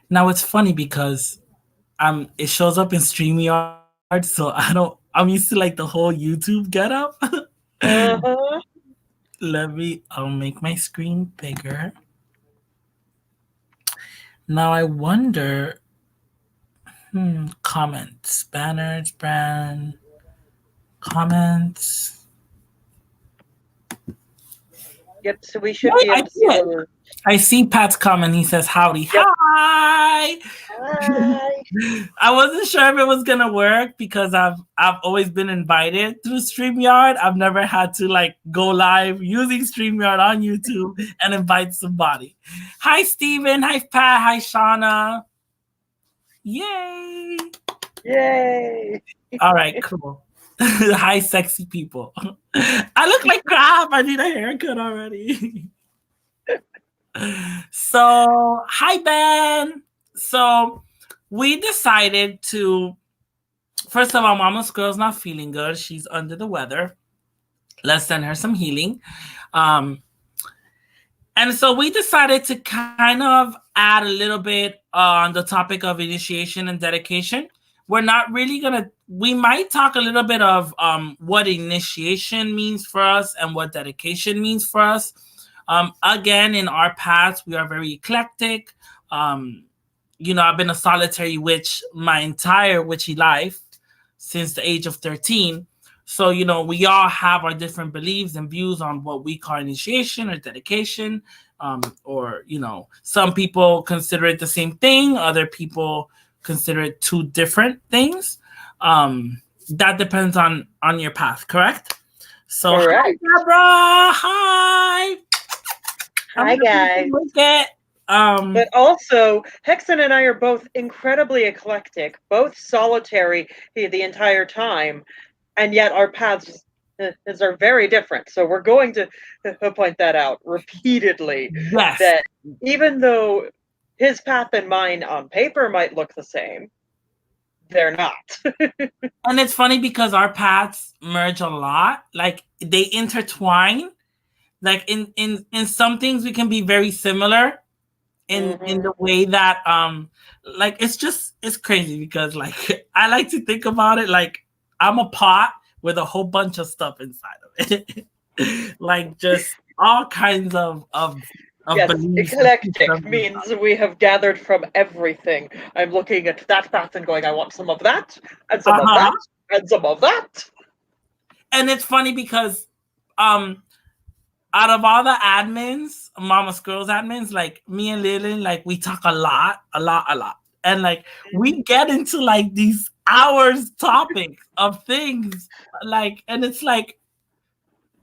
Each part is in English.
Now it's funny because it shows up in StreamYard, so I'm used to like the whole YouTube getup. Uh-huh. I'll make my screen bigger. Now I wonder, comments, banners, brand, comments. Yep, so we should Wait, be I able to see see it. the. I see Pat's comment. He says, "Howdy, Yep. hi." Hi. I wasn't sure if it was gonna work because I've always been invited through StreamYard. I've never had to like go live using StreamYard on YouTube and invite somebody. Hi Steven, hi Pat, hi Shauna. Yay! Yay. All right, cool. Hi sexy people. I look like crap. I need a haircut already. So hi Ben. So we decided to first of all, Mama's girl's not feeling good. She's under the weather. Let's send her some healing. Um, and so we decided to kind of add a little bit on the topic of initiation and dedication. We're not really gonna. We might talk a little bit of what initiation means for us and what dedication means for us. Again, in our paths, we are very eclectic. Um, I've been a solitary witch my entire witchy life since the age of 13. So, we all have our different beliefs and views on what we call initiation or dedication. Or, some people consider it the same thing, other people consider it two different things. That depends on your path, correct? So, hi, Correct. Deborah. Hi. I'm Hi, going to guys. look at. But also, Hexen and I are both incredibly eclectic, both solitary the entire time, and yet our paths are very different. So we're going to point that out repeatedly, Yes. that even though his path and mine on paper might look the same, they're not. And it's funny because our paths merge a lot. Like they intertwine. Like in some things we can be very similar in Hmm. the way that like it's crazy because like I like to think about it like I'm a pot with a whole bunch of stuff inside of it. Like just all kinds of Yes, beliefs and eclectic systems and means stuff. we have gathered from everything. I'm looking at that path and going, I want some of that, and some of Uh-huh. that, and some of that. And it's funny because um out of all the admins, Mama Squirrels admins, like me and Lillian, like we talk a lot, a lot, a lot. And like we get into like these hours topics of things. Like, and it's like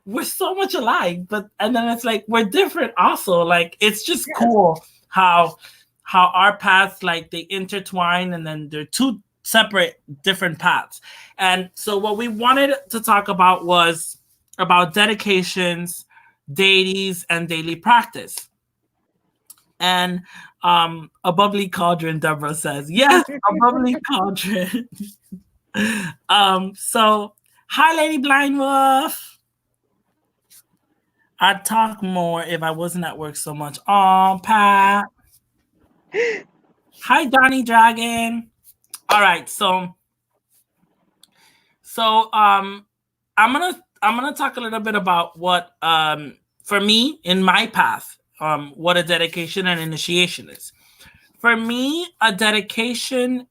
we're so much alike, but and then it's like we're different also. Like it's just Yes. cool how our paths like they intertwine and then they're two separate different paths. And so what we wanted to talk about was about dedications, deities, and daily practice. And a bubbly cauldron, Deborah says. Yes, a bubbly cauldron. So hi Lady Blind Wolf. I'd talk more if I wasn't at work so much. Oh, Pat. Hi, Donnie Dragon. All right, so I'm gonna talk a little bit about what for me in my path what a dedication and initiation is. For me, a dedication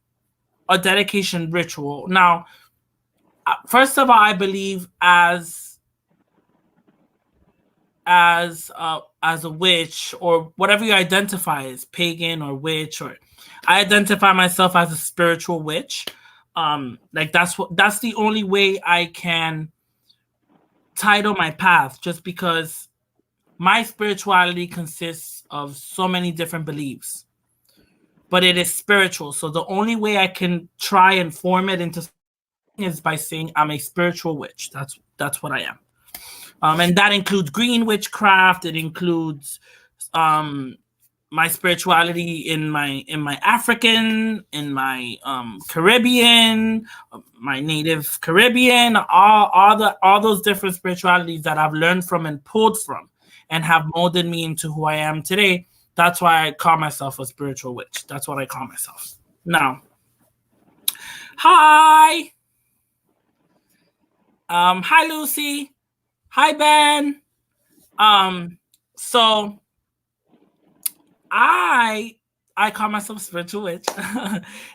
ritual. Now, first of all, I believe as a witch or whatever you identify as pagan or witch or I identify myself as a spiritual witch. Like that's the only way I can title my path, just because my spirituality consists of so many different beliefs, but it is spiritual. So the only way I can try and form it into something is by saying I'm a spiritual witch. That's what I am. And that includes green witchcraft. It includes um, my spirituality in my African, in my Caribbean, my native Caribbean, all those different spiritualities that I've learned from and pulled from, and have molded me into who I am today. That's why I call myself a spiritual witch. That's what I call myself. Now, hi. Hi Lucy. Hi Ben. Um, so I I call myself spiritual witch.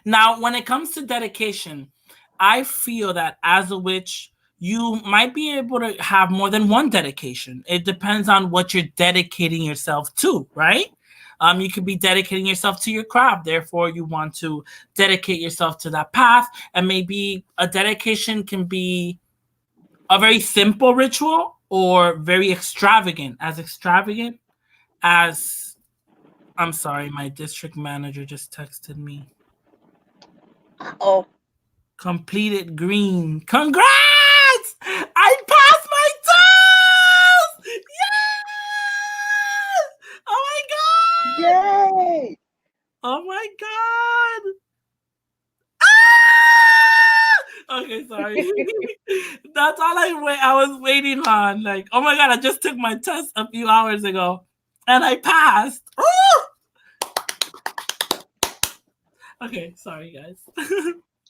Now, when it comes to dedication, I feel that as a witch, you might be able to have more than one dedication. It depends on what you're dedicating yourself to, right? You could be dedicating yourself to your craft, therefore you want to dedicate yourself to that path, and maybe a dedication can be a very simple ritual or very extravagant. As extravagant as, I'm sorry, my district manager just texted me. Oh, Completed green. Congrats! I passed my test! Yes! Oh my god! yay! Oh my god! Ah! Okay, sorry. That's all I was waiting on. Like, oh my god, I just took my test a few hours ago and I passed. Ooh! Okay, sorry guys.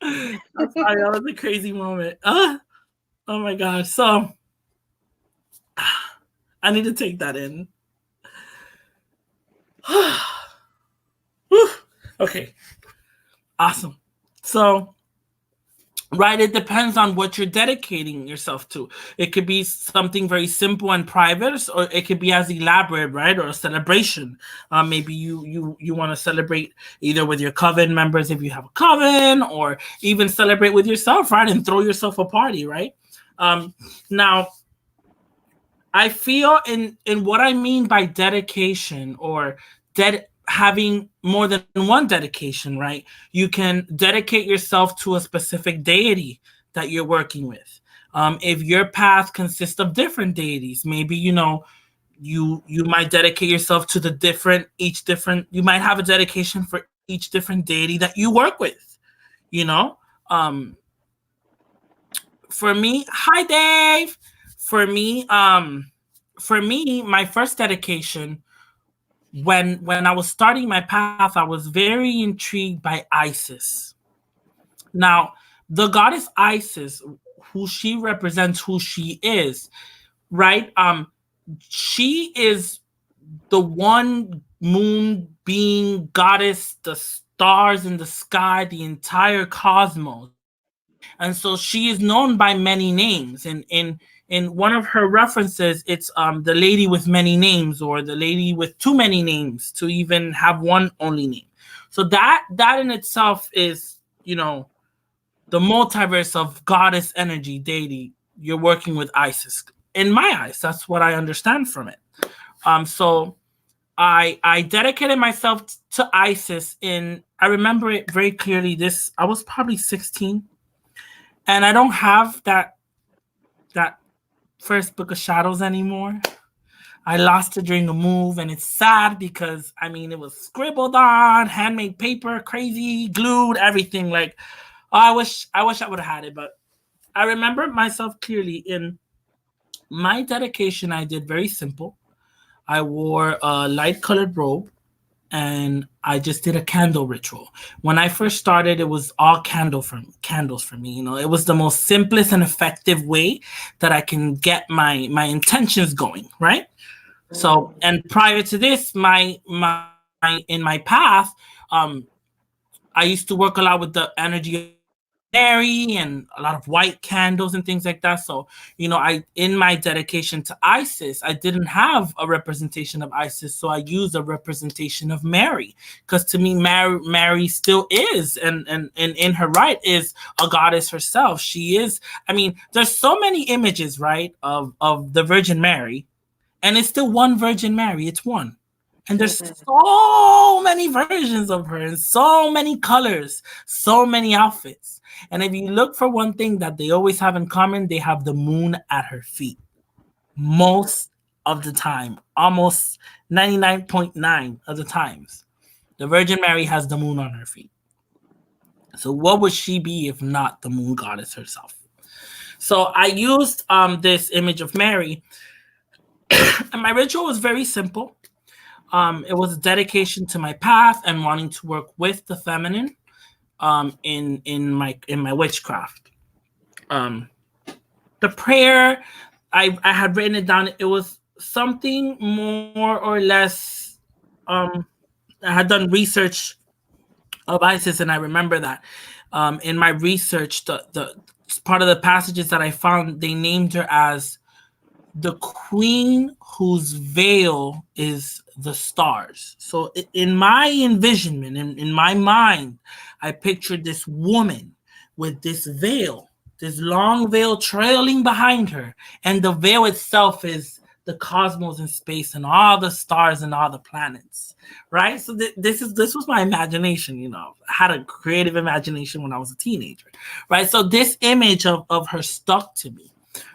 I'm sorry, that was a crazy moment. Oh my gosh. So I need to take that in. Okay, awesome. So, right, it depends on what you're dedicating yourself to. It could be something very simple and private, or it could be as elaborate, right, or a celebration. Maybe you want to celebrate either with your coven members if you have a coven, or even celebrate with yourself, right, and throw yourself a party, right. Now, I feel in what I mean by dedication or having more than one dedication, right? You can dedicate yourself to a specific deity that you're working with. If your path consists of different deities, maybe you might dedicate yourself to the each different. You might have a dedication for each different deity that you work with. You know, um, for me, hi Dave. For me, my first dedication when I was starting my path, I was very intrigued by Isis. Now, the goddess Isis, who she represents, who she is, right? She is the one moon being goddess, the stars in the sky, the entire cosmos. And so she is known by many names. And in one of her references, it's the lady with many names, or the lady with too many names to even have one only name. So that in itself is, the multiverse of goddess energy deity. You're working with Isis. In my eyes, that's what I understand from it. So I dedicated myself to Isis in, I remember it very clearly. I was probably 16, and I don't have that first book of shadows anymore. I lost it during a move, and it's sad because it was scribbled on, handmade paper, crazy, glued, everything. Like, oh, I wish I would have had it, but I remember myself clearly in my dedication. I did very simple. I wore a light colored robe, and I just did a candle ritual. When I first started, it was all candles for me. It was the most simplest and effective way that I can get my intentions going, right? So, and prior to this, my in my path, um, I used to work a lot with the energy of Mary and a lot of white candles and things like that. So, I in my dedication to Isis, I didn't have a representation of Isis, so I used a representation of Mary, because to me, Mary still is, and in her right is a goddess herself. She is. There's so many images, right, of the Virgin Mary, and it's still one Virgin Mary. It's one. And there's so many versions of her, and so many colors, so many outfits. And if you look for one thing that they always have in common, they have the moon at her feet. Most of the time, almost 99.9 of the times, the Virgin Mary has the moon on her feet. So what would she be if not the moon goddess herself? So I used this image of Mary, and my ritual was very simple. It was a dedication to my path and wanting to work with the feminine in my witchcraft. Um, the prayer, I had written it down. It was something more or less. Um, I had done research of Isis, and I remember that in my research, the part of the passages that I found, they named her as the queen whose veil is the stars. So in my envisionment, in my mind, I pictured this woman with this veil, this long veil trailing behind her, and the veil itself is the cosmos and space and all the stars and all the planets, right? So this was my imagination. I had a creative imagination when I was a teenager, right? So this image of her stuck to me,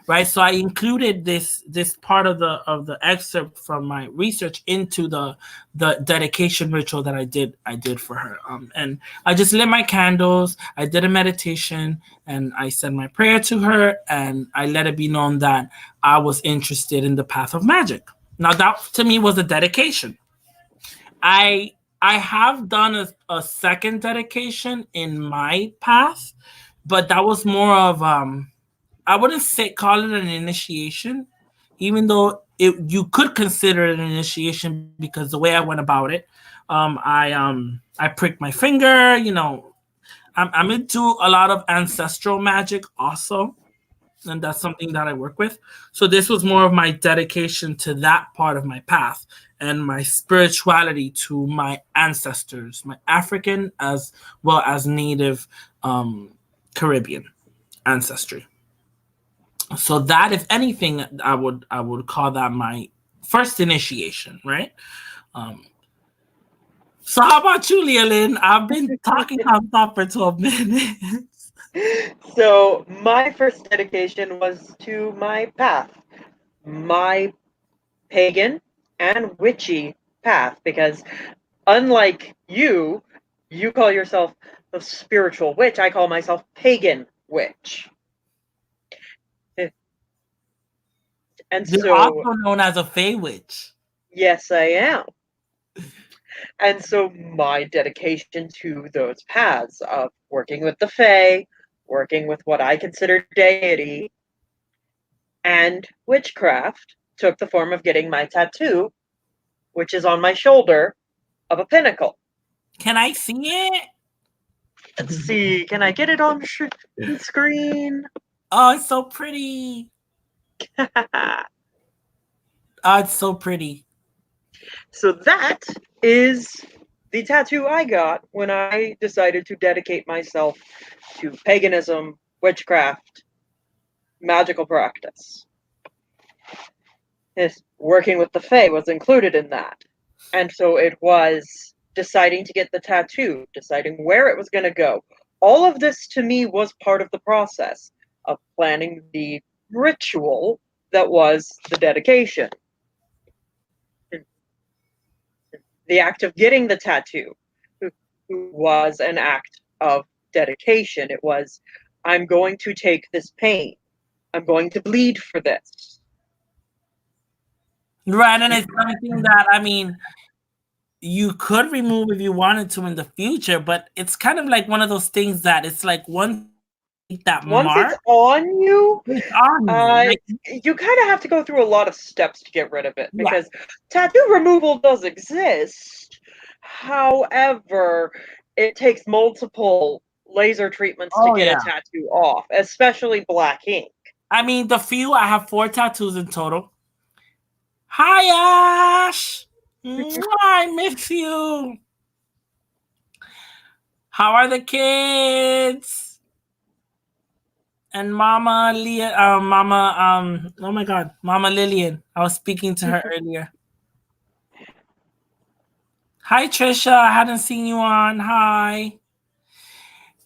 right? So I included this part of the excerpt from my research into the dedication ritual that I did for her. And I just lit my candles, I did a meditation, and I said my prayer to her, and I let it be known that I was interested in the path of magic. Now that to me was a dedication. I have done a second dedication in my path, but that was more of I wouldn't say call it an initiation, even though you could consider it an initiation because the way I went about it, I pricked my finger. I'm into a lot of ancestral magic also, and that's something that I work with. So this was more of my dedication to that part of my path and my spirituality to my ancestors, my African as well as Native Caribbean ancestry. So that, if anything, I would call that my first initiation, right? Um, so how about you, Leolyn? I've been talking on top for 12 minutes. So my first dedication was to my path, my pagan and witchy path, because unlike you call yourself a spiritual witch. I call myself pagan witch. And You're so, also known as a Fey Witch. yes, I am. And so, my dedication to those paths of working with the Fae, working with what I consider deity, and witchcraft took the form of getting my tattoo, which is on my shoulder, of a pinnacle. Can I see it? Let's see, can I get it on screen? Oh, it's so pretty. Oh, it's so pretty. So that is the tattoo I got when I decided to dedicate myself to paganism, witchcraft, magical practice. Yes, working with the Fae was included in that. And so it was deciding to get the tattoo, deciding where it was going to go. All of this to me was part of the process of planning the ritual that was the dedication. The act of getting the tattoo was an act of dedication. It was, I'm going to take this pain. I'm going to bleed for this. Right, and it's something that, I mean, you could remove if you wanted to in the future, but it's kind of like one of those things that it's like once you take that Once it's mark, on you, it's on you. Like, you kind of have to go through a lot of steps to get rid of it yeah. because tattoo removal does exist. However, it takes multiple laser treatments to Oh get a yeah. tattoo off, especially black ink. I mean, I have 4 tattoos in total. Hi, Ash. I miss you. How are the kids? And Mama Leah, oh my God, Mama Lillian. I was speaking to her earlier. Hi, Trisha. I hadn't seen you on. Hi.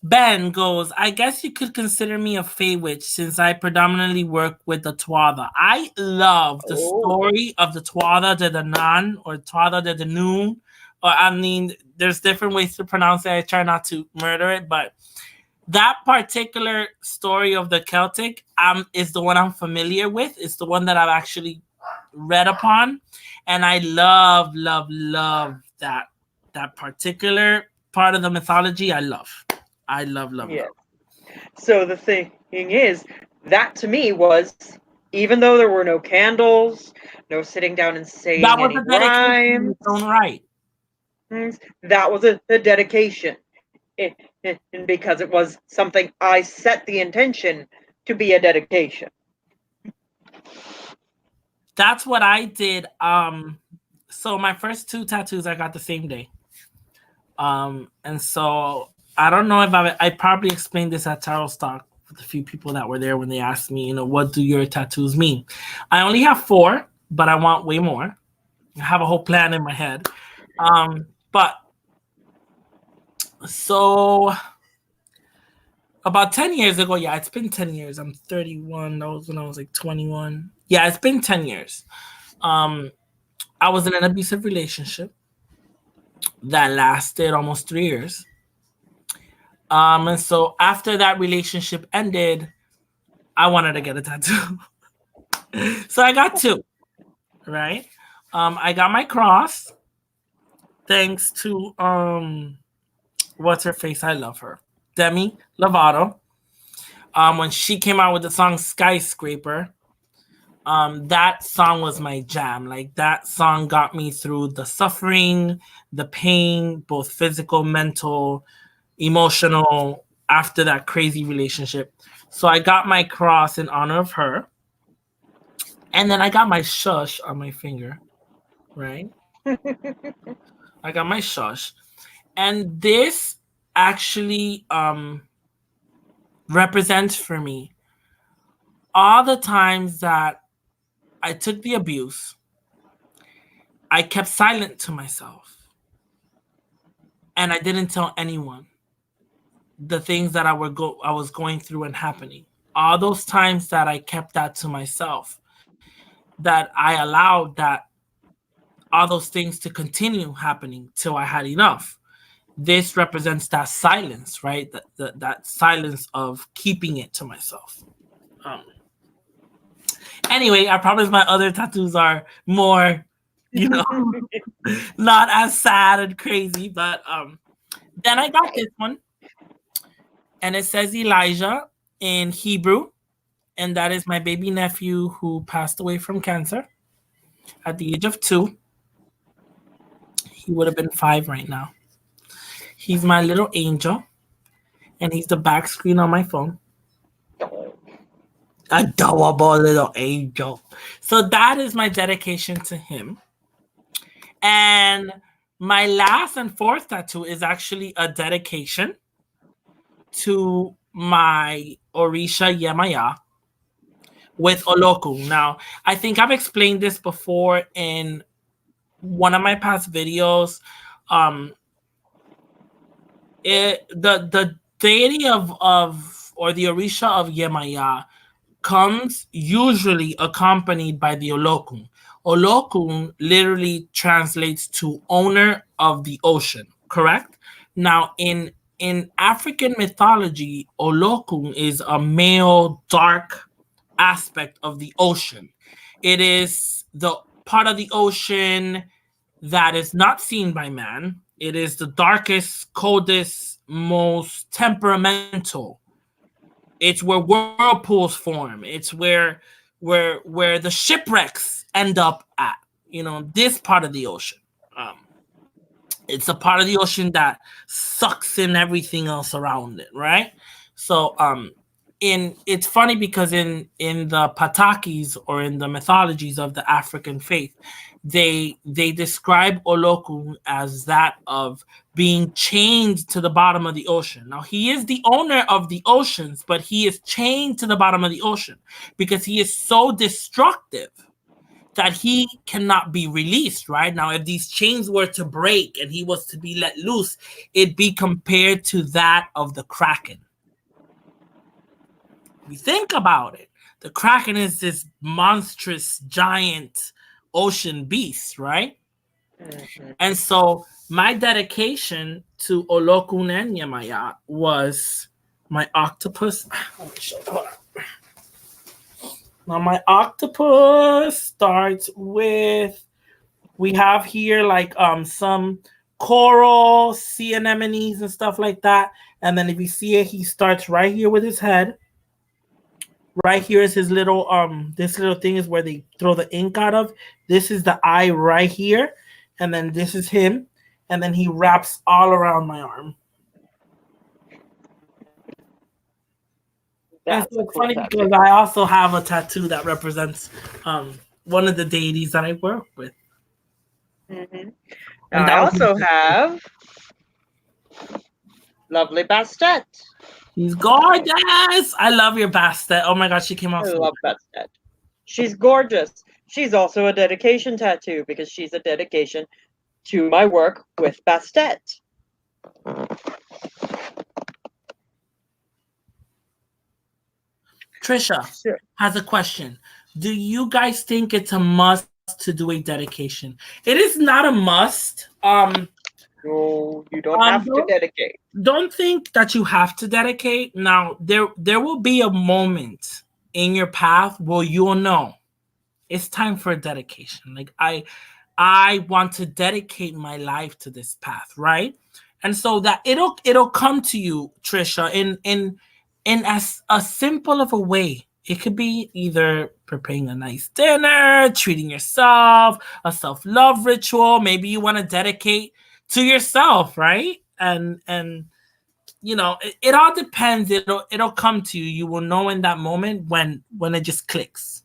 Ben goes, I guess you could consider me a Fey witch since I predominantly work with the Tuatha. I love the Oh. story of the Tuatha de Danann or Tuatha de Danann. Or I mean, there's different ways to pronounce it. I try not to murder it, but that particular story of the Celtic is the one I'm familiar with. It's the one that I've actually read upon, and I love that particular part of the mythology. I love. Yeah. So the thing is, that to me was, even though there were no candles, no sitting down and That saying was any a dedication in rhymes, its own right. that was a dedication. And because it was something I set the intention to be a dedication. That's what I did. So my first two tattoos I got the same day. And so I don't know if I probably explained this at Tarot Stock with a few people that were there when they asked me, what do your tattoos mean? I only have 4, but I want way more. I have a whole plan in my head. But so about 10 years ago, yeah, it's been 10 years. I'm 31. That was when I was like 21. Yeah, it's been 10 years. I was in an abusive relationship that lasted almost 3 years. And so after that relationship ended, I wanted to get a tattoo. So I got 2, right? I got my cross thanks to what's her face? I love her. Demi Lovato. When she came out with the song Skyscraper, that song was my jam. Like that song got me through the suffering, the pain, both physical, mental, emotional, after that crazy relationship. So I got my cross in honor of her. And then I got my shush on my finger, right? I got my shush. And this actually represents for me all the times that I took the abuse. I kept silent to myself. And I didn't tell anyone the things that I was going through and happening. All those times that I kept that to myself, that I allowed that all those things to continue happening till I had enough. This represents that silence, right? That silence of keeping it to myself. Um, anyway, I promise my other tattoos are more, you know, not as sad and crazy. But then I got this one, and it says Elijah in Hebrew, and that is my baby nephew who passed away from cancer at the age of 2. He would have been 5 right now. He's my little angel, and he's the back screen on my phone. Adorable little angel. So that is my dedication to him. And my last and fourth tattoo is actually a dedication to my Orisha Yemaya with Oloku. Now, I think I've explained this before in one of my past videos. The deity of or the Orisha of Yemaya comes usually accompanied by the Olokun. Olokun literally translates to owner of the ocean, correct? Now, in African mythology, Olokun is a male dark aspect of the ocean. It is the part of the ocean that is not seen by man. It is the darkest, coldest, most temperamental. It's where whirlpools form. It's where the shipwrecks end up at. This part of the ocean. Um, it's a part of the ocean that sucks in everything else around it, right? So it's funny because in the patakis, or in the mythologies of the African faith, they describe Olokun as that of being chained to the bottom of the ocean. Now, he is the owner of the oceans, but he is chained to the bottom of the ocean because he is so destructive that he cannot be released, right? Now, if these chains were to break and he was to be let loose, it'd be compared to that of the Kraken. If you think about it, the Kraken is this monstrous, giant ocean beast, right? Mm-hmm. And so my dedication to Olokun and Yemaya was my octopus. Now my octopus starts with, we have here like some coral, sea anemones and stuff like that. And then if you see it, he starts right here with his head. Right here is his little this little thing is where they throw the ink out of. This is the eye right here, and then this is him, and then he wraps all around my arm. And That's so a it's cool funny because tattoo. I also have a tattoo that represents one of the deities that I work with. Hmm. Now And I that was also have lovely Bastet. He's gorgeous. I love your Bastet. Oh my god, she came I out so love Bastet. She's gorgeous. She's also a dedication tattoo because she's a dedication to my work with Bastet. Trisha Sure. has a question. Do you guys think it's a must to do a dedication? It is not a must. No, you don't have to dedicate. Don't think that you have to dedicate. Now, there will be a moment in your path where you'll know it's time for a dedication. Like I want to dedicate my life to this path, right? And so that it'll come to you, Trisha, in as a simple of a way. It could be either preparing a nice dinner, treating yourself, a self-love ritual. Maybe you want to dedicate to yourself, right? And it all depends. It'll come to you. You will know in that moment when it just clicks.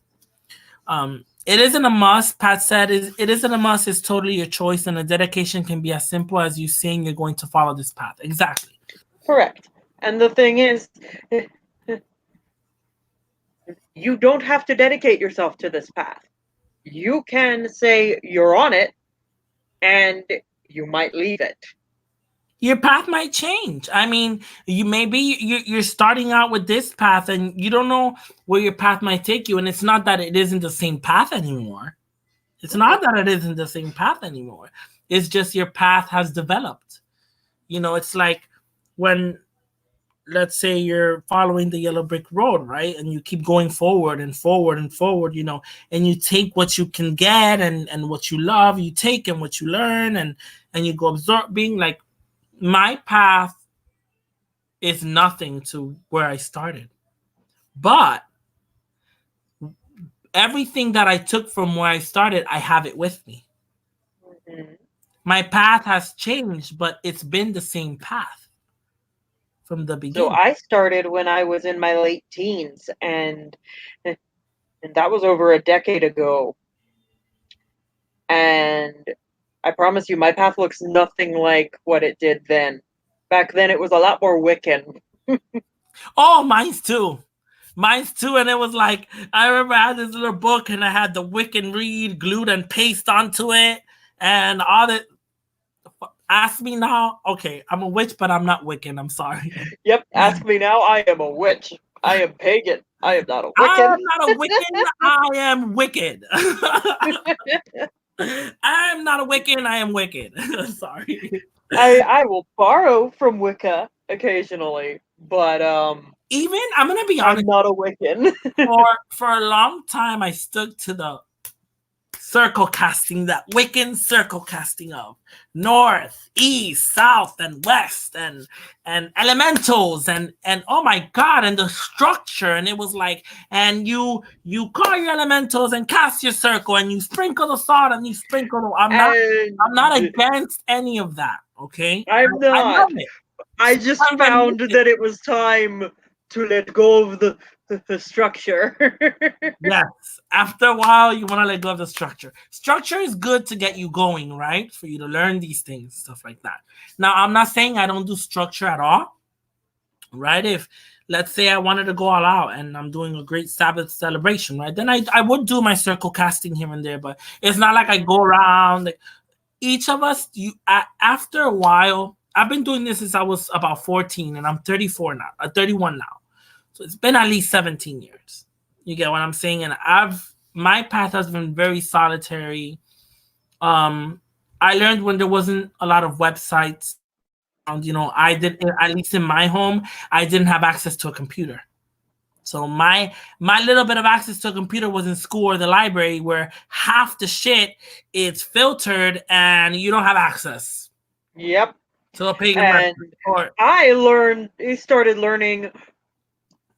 It isn't a must. Pat said it isn't a must. It's totally your choice, and a dedication can be as simple as you saying you're going to follow this path. Exactly. Correct. And the thing is, you don't have to dedicate yourself to this path. You can say you're on it and you might leave it. Your path might change. I mean, you're starting out with this path, and you don't know where your path might take you. And it's not that it isn't the same path anymore. It's not that it isn't the same path anymore. It's just your path has developed. It's like when, let's say, you're following the yellow brick road, right? And you keep going forward and forward and forward, and you take what you can get, and what you love, you take, and what you learn, and you go absorbing. Like, my path is nothing to where I started. But everything that I took from where I started, I have it with me. Mhm. My path has changed, but it's been the same path from the So beginning. I started when I was in my late teens, and that was over a decade ago. And I promise you, my path looks nothing like what it did then. Back then, it was a lot more Wiccan. Oh, mine's too. Mine's too. And it was like, I remember I had this little book and I had the Wiccan read glued and paste onto it. And all that. Ask me now. Okay, I'm a witch, but I'm not Wiccan. I'm sorry. Yep, ask me now. I am a witch. I am pagan. I am not a I Wiccan. am not a Wiccan. I am wicked. I am not a Wiccan. I am wicked. Sorry. I will borrow from Wicca occasionally, but Even I'm gonna be I'm honest. not a Wiccan. For a long time, I stuck to the circle casting, that Wiccan circle casting of north, east, south, and west, and elementals, and oh my god, and the structure. And it was like, and you call your elementals and cast your circle, and you sprinkle the salt, and you sprinkle the, I'm not And against any of that. Okay, I'm I not. love it. I just Sometimes I miss found it. that it was time to let go of the structure. Yes. After a while, you want to let go of the structure. Structure is good to get you going, right? For you to learn these things, stuff like that. Now, I'm not saying I don't do structure at all, right? If, let's say, I wanted to go all out and I'm doing a great Sabbath celebration, right? Then I would do my circle casting here and there, but it's not like I go around. Like, each of us, after a while, I've been doing this since I was about 14 and I'm 34 now, 31 now. So it's been at least 17 years. You get what I'm saying? And my path has been very solitary. I learned when there wasn't a lot of websites around. I did, at least in my home, I didn't have access to a computer. So my little bit of access to a computer was in school or the library, where half the shit is filtered and you don't have access Yep. to a pagan And website. Or I started learning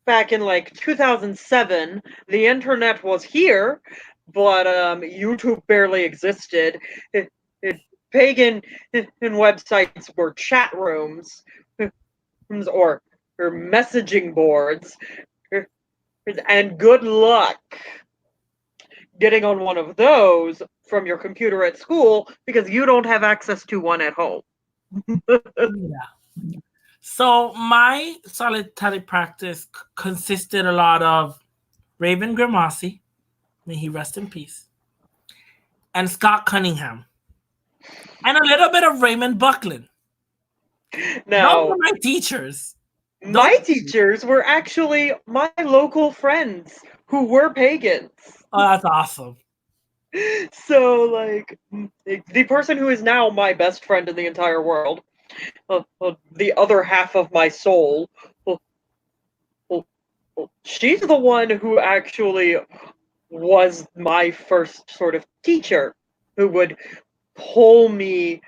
back in like 2007. The internet was here, but YouTube barely existed. It, pagan websites were chat rooms or messaging boards, and good luck getting on one of those from your computer at school because you don't have access to one at home. yeah. So my solitary practice consisted a lot of Raven Grimassi, may he rest in peace, and Scott Cunningham, and a little bit of Raymond Buckland. Those were Now, my teachers. my teachers were actually my local friends who were pagans. Oh, that's awesome. So, like, the person who is now my best friend in the entire world, the other half of my soul, well, she's the one who actually was my first sort of teacher, who would pull me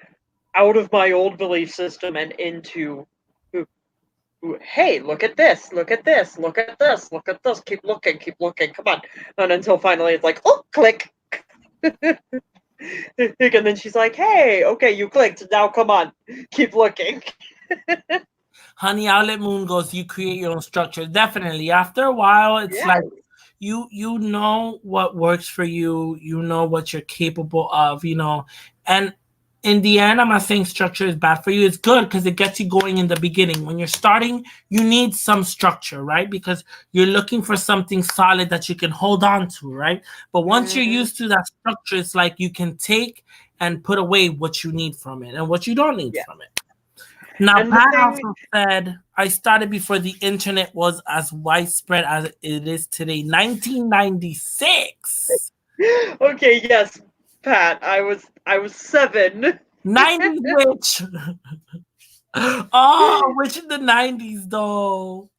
out of my old belief system and into, hey, look at this, look at this, look at this, look at this, keep looking, come on. And until finally it's like, oh, click. And then she's like, hey, okay, you clicked, now come on, keep looking. Honey, Outlet Moon goes, you create your own structure. Definitely. After a while, it's like you know what works for you, you know what you're capable of, and in the end, I'm not saying structure is bad for you. It's good because it gets you going in the beginning. When you're starting, you need some structure, right? Because you're looking for something solid that you can hold on to, right? But once you're used to that structure, it's like you can take and put away what you need from it and what you don't need from it. Now, And Pat also said, I started before the internet was as widespread as it is today. 1996. Okay, yes, Pat, I was 7. 90s witch. Oh, witch in the 90s, though.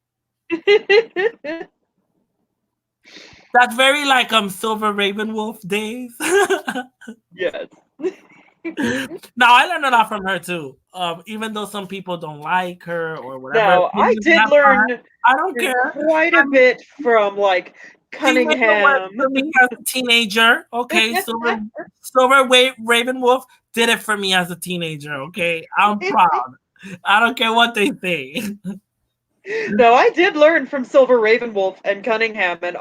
That's very like Silver Raven Wolf days. Yes. Now I learned a lot from her too. Even though some people don't like her or whatever. Now, I did learn I don't care. quite a bit from like Cunningham. For me as a teenager, okay. Silver Raven Wolf did it for me as a teenager. Okay, I'm proud. I don't care what they say. No, I did learn from Silver Ravenwolf and Cunningham and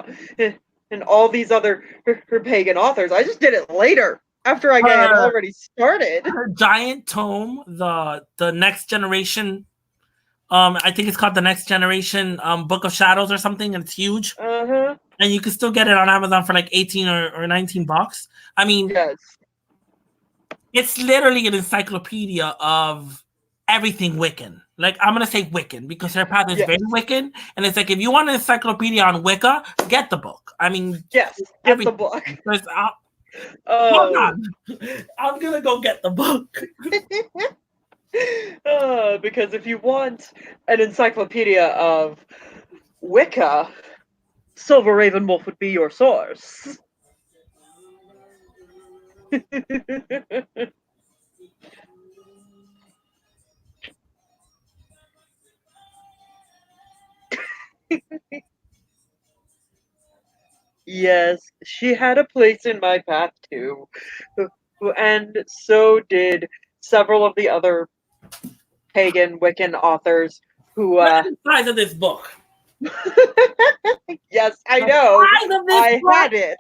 all these other her pagan authors. I just did it later after I had already started. Her giant tome, the Next Generation. I think it's called the Next Generation Book of Shadows or something, and it's huge. Uh-huh. And you can still get it on Amazon for like 18 or 19 bucks. I mean, yes. It's literally an encyclopedia of everything Wiccan. Like, I'm going to say Wiccan because her path is very Wiccan. And it's like, if you want an encyclopedia on Wicca, get the book. I mean, yes, get the book. Hold on. I'm going to go get the book. Because if you want an encyclopedia of Wicca, Silver Ravenwolf would be your source. Yes, she had a place in my path too. And so did several of the other pagan Wiccan authors who Look at the size of this book. Yes, I know. I had it.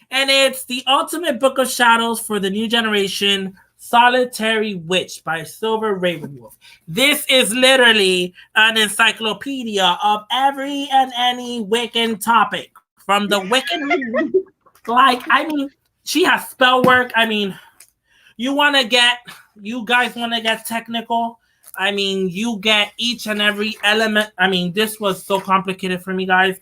And it's The Ultimate Book of Shadows for the New Generation, Solitary Witch by Silver Ravenwolf. This is literally an encyclopedia of every and any Wiccan topic. From the Wiccan, like, I mean, she has spell work. I mean, you guys want to get technical. I mean, you get each and every element. I mean, this was so complicated for me, guys.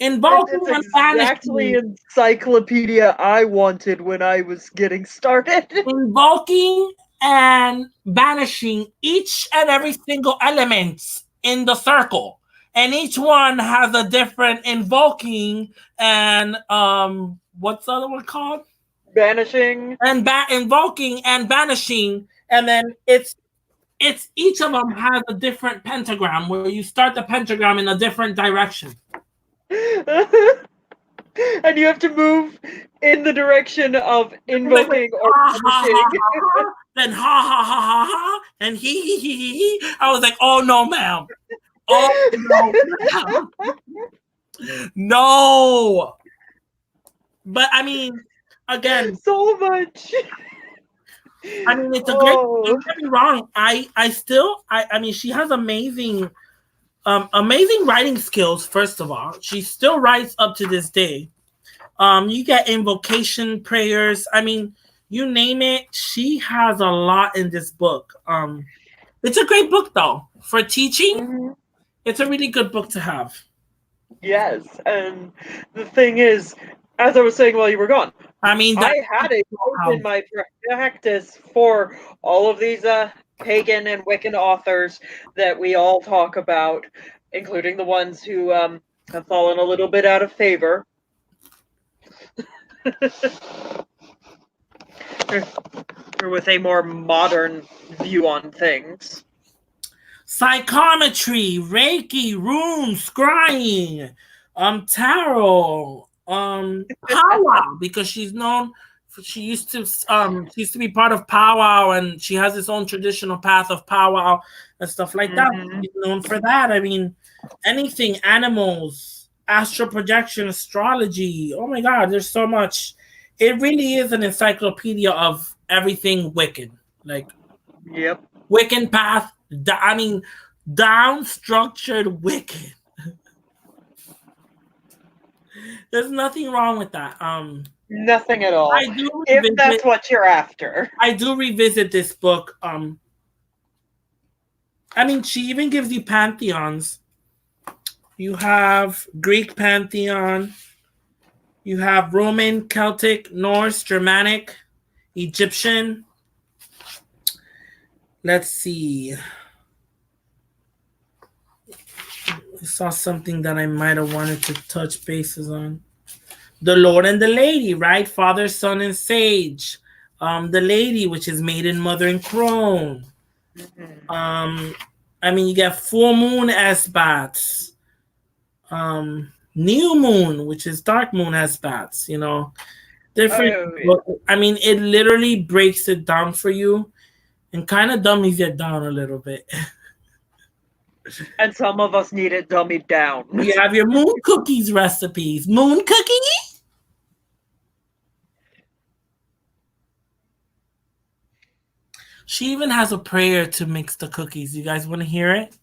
Invoking it's exactly encyclopedia I wanted when I was getting started. Invoking and banishing each and every single element in the circle. and each one has a different invoking and what's the other one called? Banishing. And invoking and banishing, and then it's each of them has a different pentagram where you start the pentagram in a different direction. And you have to move in the direction of invoking or Ha ha ha banishing. ha ha, then ha ha ha ha ha, and he. I was like, oh no, ma'am. Oh no, ma'am. No. But I mean, again, So much. I mean, it's a great. Oh. Don't get me wrong. I mean, she has amazing writing skills. First of all, she still writes up to this day. You get invocation prayers. I mean, you name it. She has a lot in this book. It's a great book though for teaching. Mhm. It's a really good book to have. Yes, and the thing is, as I was saying while you were gone, I mean, I had a note in my practice for all of these pagan and Wiccan authors that we all talk about, including the ones who have fallen a little bit out of favor. Or with a more modern view on things. psychometry, Reiki, runes, scrying, tarot, powwow, because she's known. She used to be part of powwow, and she has its own traditional path of powwow and stuff like that. She's known for that. I mean, anything, animals, astral projection, astrology. Oh my God, there's so much. It really is an encyclopedia of everything Wiccan. Like, yep, Wiccan path. I mean, down structured Wiccan. There's nothing wrong with that. nothing at all. I do if that's what you're after. I do revisit this book. I mean, she even gives you pantheons. You have Greek pantheon. You have Roman, Celtic, Norse, Germanic, Egyptian. Let's see. I saw something that I might have wanted to touch bases on. The Lord and the Lady, right? Father, Son, and Sage. The Lady, which is Maiden, Mother, and Crone. I mean, you get Full Moon Esbats. New Moon, which is Dark Moon Esbats. You know, different. Oh, yeah. I mean, it literally breaks it down for you and kind of dummies it down a little bit. And some of us need it dummied down. You have your moon cookies recipes. Moon cookie? She even has a prayer to mix the cookies. You guys want to hear it?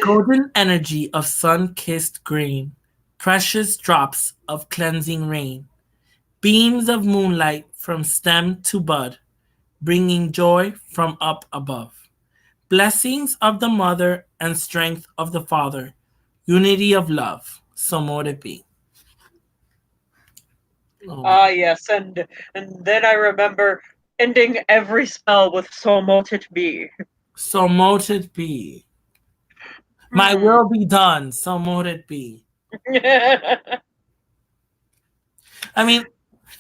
Golden energy of sun-kissed grain, precious drops of cleansing rain, beams of moonlight from stem to bud, bringing joy from up above. Blessings of the mother and strength of the father, unity of love, so mote it be. Yes, and then I remember ending every spell with "so mote it be." So mote it be. My will be done, so mote it be. I mean,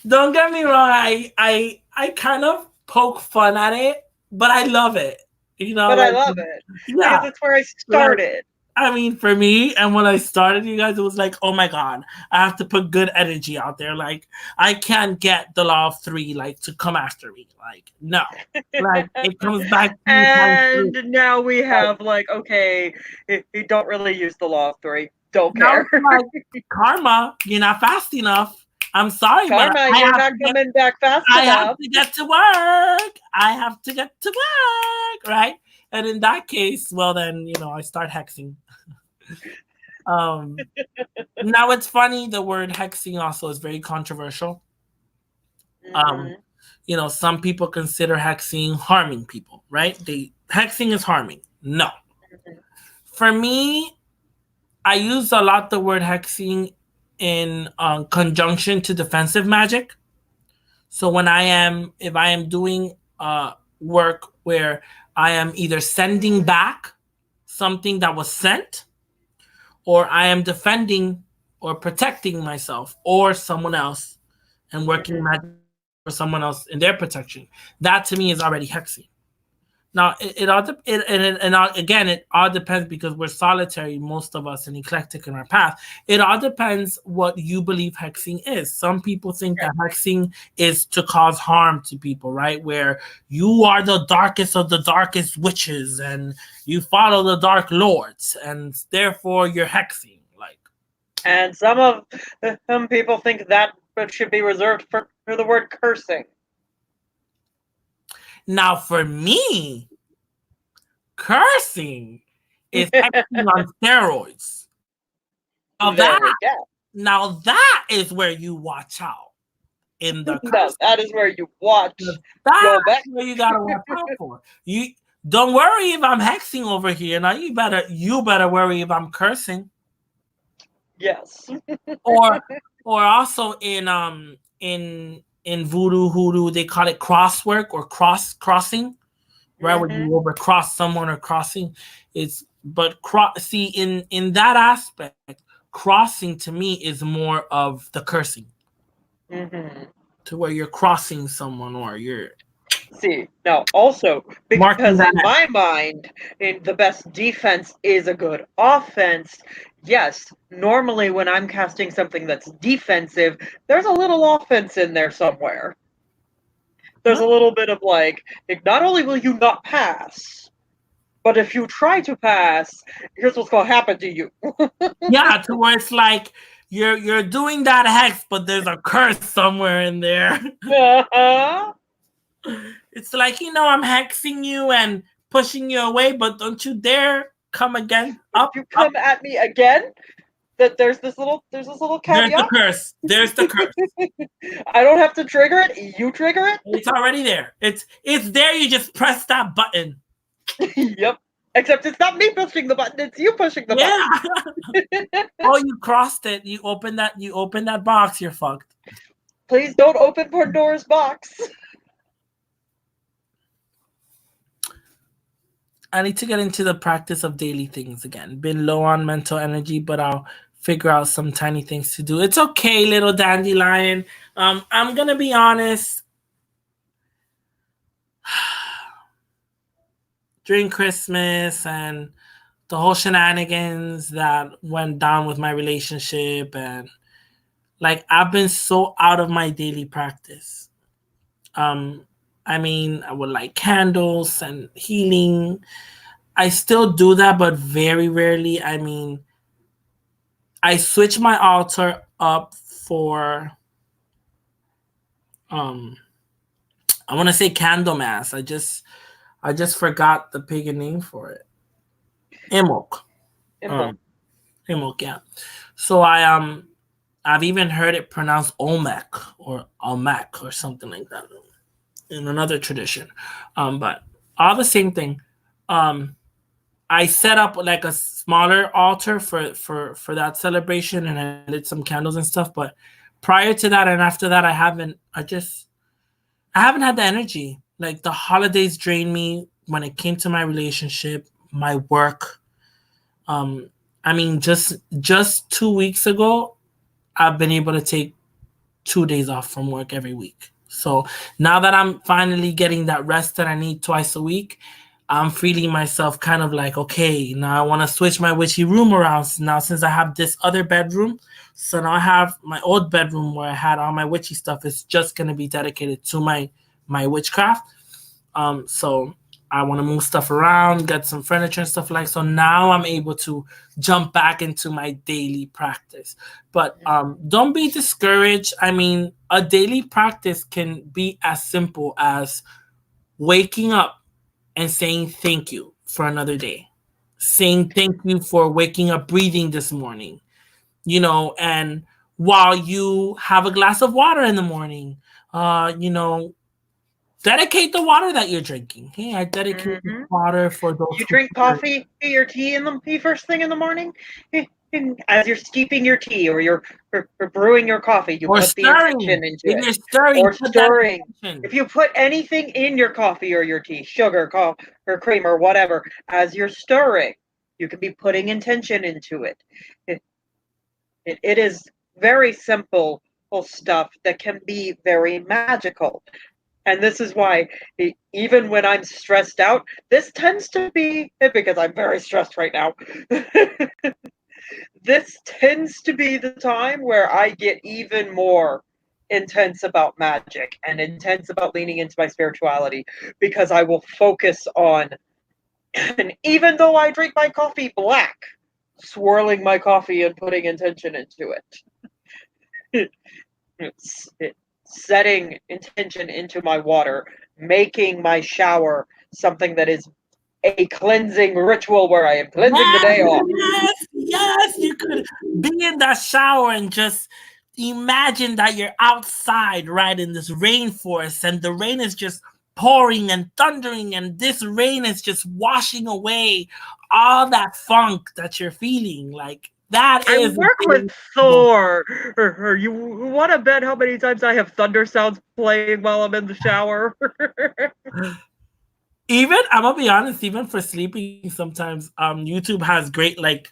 don't get me wrong, I kind of poke fun at it, but I love it. You know, but like, I love it. Yeah. Because it's where I started. I mean, for me, and when I started, you guys, it was like, oh my God, I have to put good energy out there. Like, I can't get the law of three, like, to come after me. Like, no. Like, it comes back to and now we have, like, okay, you don't really use the law of three. Don't care. Like, karma, you're not fast enough. I'm sorry, Karma, but you're not coming back fast enough. I have to get to work. I have to get to work, right? And in that case, well, then, you know, I start hexing. Now it's funny, the word hexing also is very controversial. You know, some people consider hexing harming people, right? Hexing is harming. No. For me, I use a lot the word hexing in conjunction to defensive magic. So if I am doing work where I am either sending back something that was sent, or I am defending or protecting myself or someone else and working Mhm. magic for someone else in their protection. That to me is already hexing. Now it all again it all depends because we're solitary, most of us, and eclectic in our path. It all depends what you believe hexing is. Some people think that hexing is to cause harm to people, right? Where you are the darkest of the darkest witches and you follow the dark lords and therefore you're hexing. Like, And some people think that should be reserved for the word cursing. now for me, cursing is hexing on steroids. Now that There we go. now that is where you watch out in the No, curse. that is where you watch That's your back. where you gotta watch out for. You don't worry if I'm hexing over here. Now you better worry if I'm cursing. Yes. Or also in voodoo hoodoo they call it crosswork or crossing, right? Where Hmm. you over cross someone or crossing. It's but see in that aspect, crossing to me is more of the cursing. Hmm. To where you're crossing someone or you're See, now also, marking because that in my mind, the best defense is a good offense. Yes, normally when I'm casting something that's defensive, there's a little offense in there somewhere. There's a little bit of like not only will you not pass, but if you try to pass, here's what's going to happen to you. yeah, to where it's like you're doing that hex, but there's a curse somewhere in there. Uh-huh. It's like I'm hexing you and pushing you away, but don't you dare come again. If Up, you up. come at me again, that there's this little There's the caveat. curse. There's the curse. I don't have to trigger it. You trigger It's already there. It's there. You just press that button. it. Yep. Except it's not me pushing the button, it's you pushing the Yeah. button. Oh, you crossed it. You open that. You open that box. You're fucked. Please don't open Pandora's box. I need to get into the practice of daily things again. Been low on mental energy, but I'll figure out some tiny things to do. It's okay, little dandelion. I'm gonna be honest. During Christmas and the whole shenanigans that went down with my relationship, and like I've been so out of my daily practice. Um, I mean, I would like candles and healing. I still do that, but very rarely. I mean, I switch my altar up for um I want to say candle mass. I just forgot the pagan name for it. Imok. Imple. Um Imok, yeah. So I've even heard it pronounced Olmec or Almac or something like that in another tradition. But all the same thing. Um I set up like a smaller altar for that celebration, and I lit some candles and stuff. But prior to that and after that, I haven't had the energy. Like the holidays drained me when it came to my relationship, my work. Um, I mean, just 2 weeks ago, I've been able to take 2 days off from work every week. So now that I'm finally getting that rest that I need twice a week, I'm feeling myself kind of like, okay, now I want to switch my witchy room around now since I have this other bedroom. So now I have my old bedroom where I had all my witchy stuff. It's just going to be dedicated to my witchcraft. So I want to move stuff around, get some furniture and stuff like so. Now I'm able to jump back into my daily practice. But don't be discouraged. I mean, a daily practice can be as simple as waking up and saying thank you for another day, saying thank you for waking up breathing this morning, and while you have a glass of water in the morning, you know, dedicate the water that you're drinking. Hey, I dedicate this Hmm. water for those You who drink care. coffee or tea in the first thing in the morning? As you're steeping your tea or brewing your coffee, you Or put the stirring. intention into If it. you're stirring, Or put that stirring. intention. If you put anything in your coffee or your tea, sugar, or cream or whatever, as you're stirring, You can be putting intention into it. It, it is very simple stuff that can be very magical. And this is why, even when I'm stressed out, this tends to be because I'm very stressed right now. This tends to be the time where I get even more intense about magic and intense about leaning into my spirituality, because I will focus on, and even though I drink my coffee black, swirling my coffee and putting intention into it. It's setting intention into my water, making my shower something that is a cleansing ritual where I am cleansing the Yes, day off. yes. You could be in that shower and just imagine that you're outside, right, in this rainforest, and the rain is just pouring and thundering, and this rain is just washing away all that funk that you're feeling. Like that I is work with Thor. You want to bet how many times I have thunder sounds playing while I'm in the shower? even I'm gonna be honest, even for sleeping sometimes YouTube has great like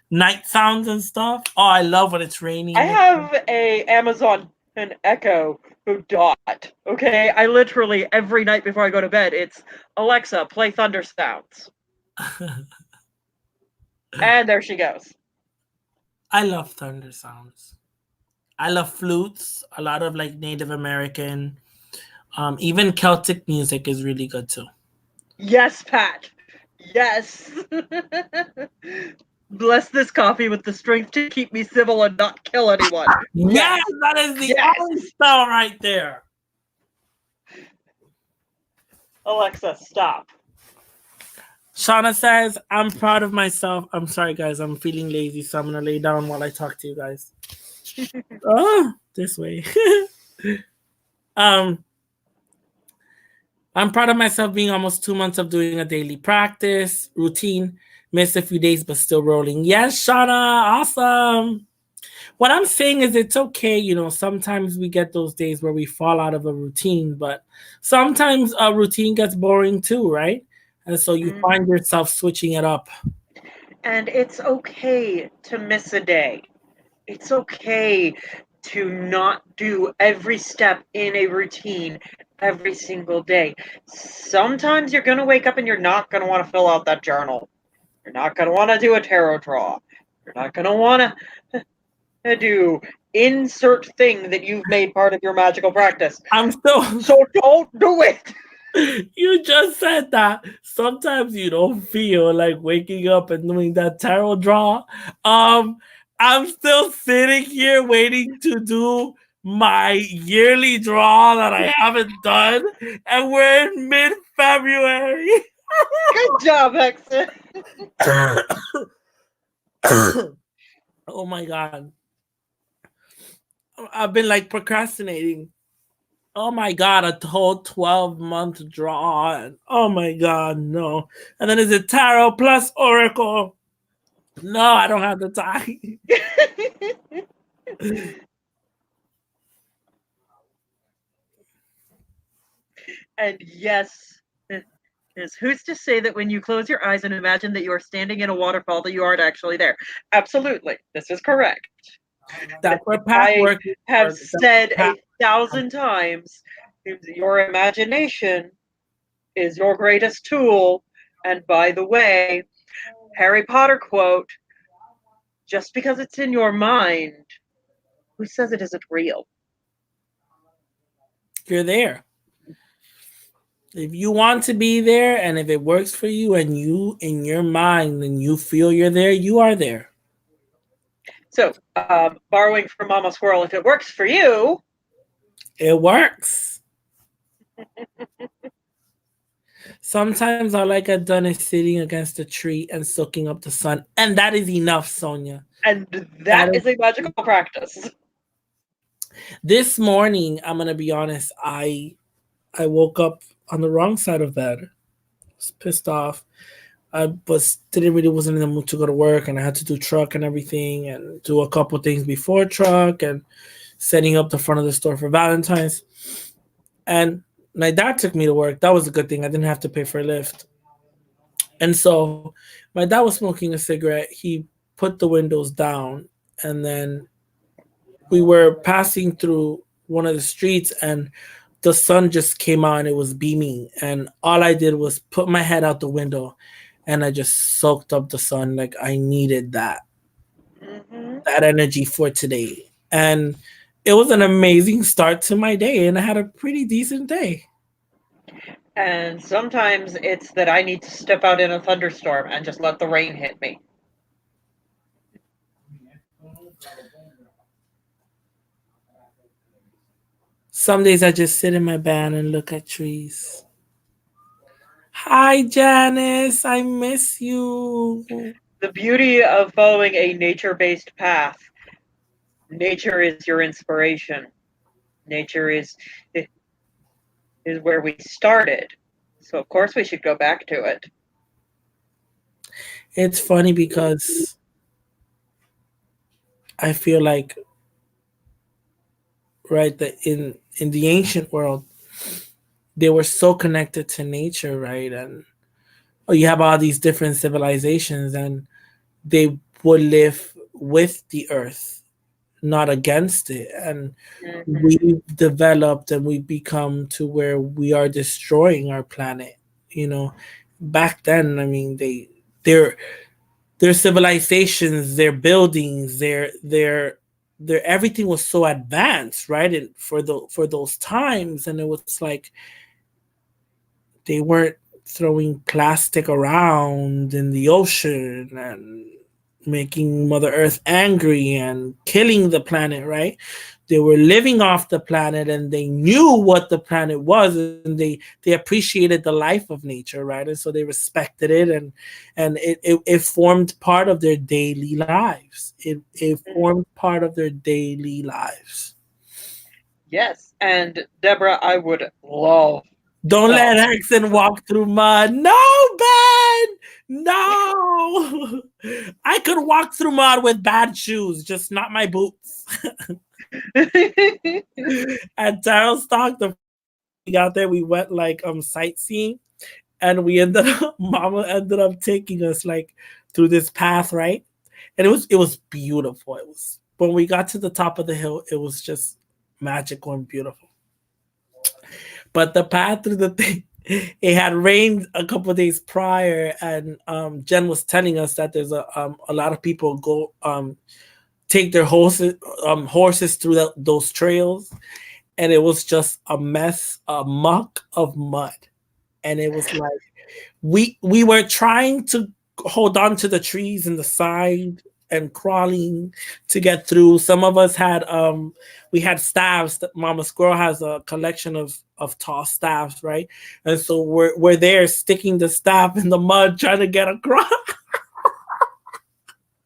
night sounds and stuff. Oh, I love when it's raining. I have a Amazon an Echo Dot. Okay, I literally every night before I go to bed, it's Alexa, play thunder sounds, and there she goes. I love thunder sounds. I love flutes. A lot of like Native American, even Celtic music is really good too. Yes, Pat. Yes. Bless this coffee with the strength to keep me civil and not kill anyone. Yes, that is the only spell right there. Alexa, stop. Shauna says, I'm proud of myself. I'm sorry, guys. I'm feeling lazy, so I'm going to lay down while I talk to you guys. Oh, this way. I'm proud of myself being almost 2 months of doing a daily practice routine. Missed a few days, but still rolling. Yes, Shauna. Awesome. What I'm saying is it's okay. You know, sometimes we get those days where we fall out of a routine, but sometimes a routine gets boring too, right? And so you find yourself switching it up. And it's okay to miss a day. It's okay to not do every step in a routine every single day. Sometimes you're going to wake up and you're not going to want to fill out that journal. You're not going to want to do a tarot draw. You're not going to want to do insert thing that you've made part of your magical practice. So don't do it. You just said that sometimes you don't feel like waking up and doing that tarot draw. I'm still sitting here waiting to do my yearly draw that I haven't done, and we're in mid-February. Good job, Hexen. Oh my god. I've been like procrastinating. Oh my god, a whole 12-month draw. And oh my god, no. And then is it tarot plus oracle? No, I don't have the time. And yes, who's to say that when you close your eyes and imagine that you are standing in a waterfall that you aren't actually there? Absolutely. This is correct. That's what I have said 1,000 times. Your imagination is your greatest tool. And by the way, Harry Potter quote, just because it's in your mind, who says it isn't real? You're there. If you want to be there and if it works for you and you in your mind and you feel you're there, you are there. So, borrowing from Mama Squirrel, if it works for you, it works. Sometimes all I get done is sitting against a tree and soaking up the sun. And that is enough, Sonia. And that is a magical practice. This morning, I'm going to be honest, I woke up on the wrong side of bed. I was pissed off. I wasn't in the mood to go to work, and I had to do truck and everything and do a couple things before truck and setting up the front of the store for Valentine's. And my dad took me to work. That was a good thing. I didn't have to pay for a lift. And so my dad was smoking a cigarette. He put the windows down, and then we were passing through one of the streets, and the sun just came out and it was beaming. And all I did was put my head out the window and I just soaked up the sun. Like I needed Hmm. that energy for today. And it was an amazing start to my day, and I had a pretty decent day. And sometimes it's that I need to step out in a thunderstorm and just let the rain hit me. Some days I just sit in my van and look at trees. Hi, Janice. I miss you. The beauty of following a nature based path, nature is your inspiration. Nature is where we started. So of course we should go back to it. It's funny because I feel like, right, that in the ancient world they were so connected to nature, right? And you have all these different civilizations, and they would live with the earth, not against it. And Hmm. we developed and we become to where we are destroying our planet. You know, back then, I mean, their civilizations, their buildings, their everything was so advanced, right? And for those times, and it was like they weren't throwing plastic around in the ocean and making Mother Earth angry and killing the planet, right? They were living off the planet and they knew what the planet was, and they appreciated the life of nature, right? And so they respected it, and it formed part of their daily lives. It formed part of their daily lives. Yes, and Deborah, I would love to Don't let come. Hexen walk through mud. No, Ben! No! I could walk through mud with bad shoes, just not my boots. At Tarostock, the first time we got there, we went like sightseeing, and we ended up Mama ended up taking us like through this path, right? And it was beautiful. It was when we got to the top of the hill, it was just magical and beautiful. But the path through the thing, it had rained a couple of days prior, and Jen was telling us that there's a lot of people go take their horses through those trails, and it was just a mess, a muck of mud, and it was like we were trying to hold on to the trees in the side and crawling to get through. Some of us had we had staffs. That Mama Squirrel has a collection of tall staffs, right? And so we're there sticking the staff in the mud trying to get across.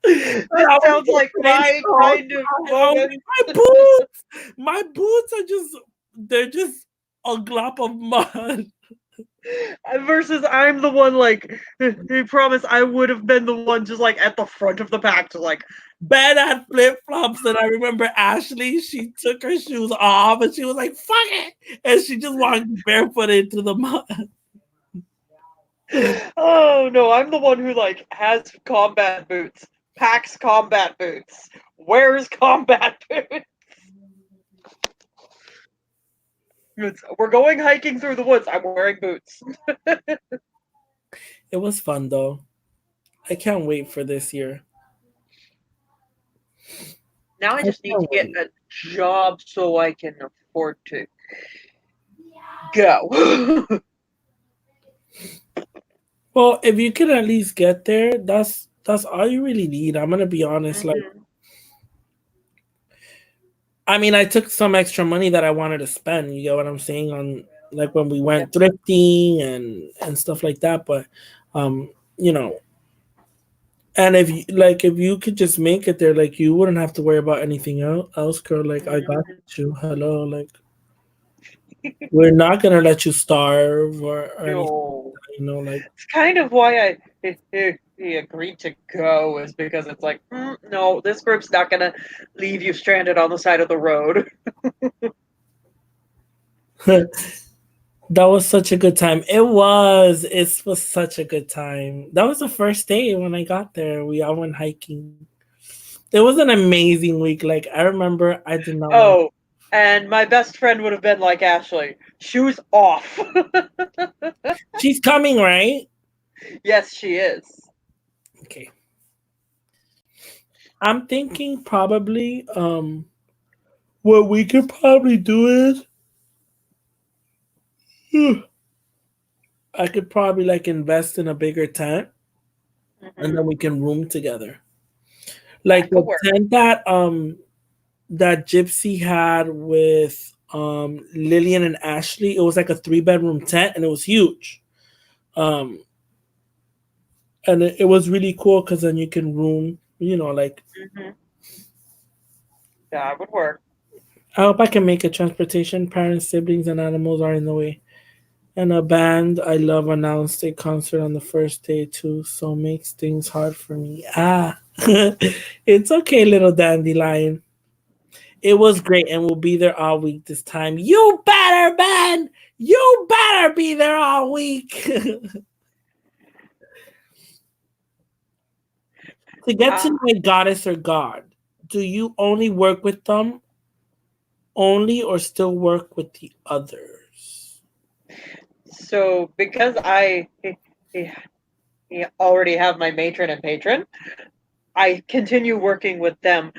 And This I was sounds like afraid my the whole kind of time. I was moment. like, my boots are just they're just a glop of mud. Versus I'm the one like I promise I would have been the one just like at the front of the pack to like Ben had flip flops, and I remember Ashley. She took her shoes off, and she was like, "Fuck it," and she just walked barefoot into the mud. oh no, I'm the one who like has combat boots, packs combat boots, wears combat boots. We're going hiking through the woods. I'm wearing boots. It was fun though. I can't wait for this year. Now I I just need can't to get wait. a job so I can afford to go. Well, if you can at least get there, that's all you really need. I'm gonna be honest. Like, Hmm. I mean, I took some extra money that I wanted to spend. You get what I'm saying? On like when we Yeah. went thrifting and stuff like that. But, you know, and if you could just make it there, like you wouldn't have to worry about anything else, girl. Like I got Mhm. you. Hello, like we're not gonna let you starve or anything. No. Like It's kind of why he agreed to go is because it's like, no, this group's not gonna leave you stranded on the side of the road. That was such a good time. It was. It was such a good time. That was the first day when I got there. We all went hiking. It was an amazing week. Like I remember, I did not want. Oh, and my best friend would have been like Ashley, shoes off. She's coming, right? Yes, she is. Okay. I'm thinking probably. What we could probably do is, I could probably like invest in a bigger tent, and Hmm. then we can room together. Like That could the work. tent that Gypsy had with Lillian and Ashley. It was like a 3 bedroom tent and it was huge. Um and it was really cool because then you can room, like Hmm. That would work. I hope I can make it. Transportation, parents, siblings, and animals are in the way. And a band I love announced a concert on the first day too, so makes things hard for me. Ah, it's okay, little dandelion. It was great, and we'll be there all week this time. You better, man. You better be there all week. To get to Ah, know a goddess or god, do you only work with them only, or still work with the others? so because I already have my matron and patron, I continue working with them.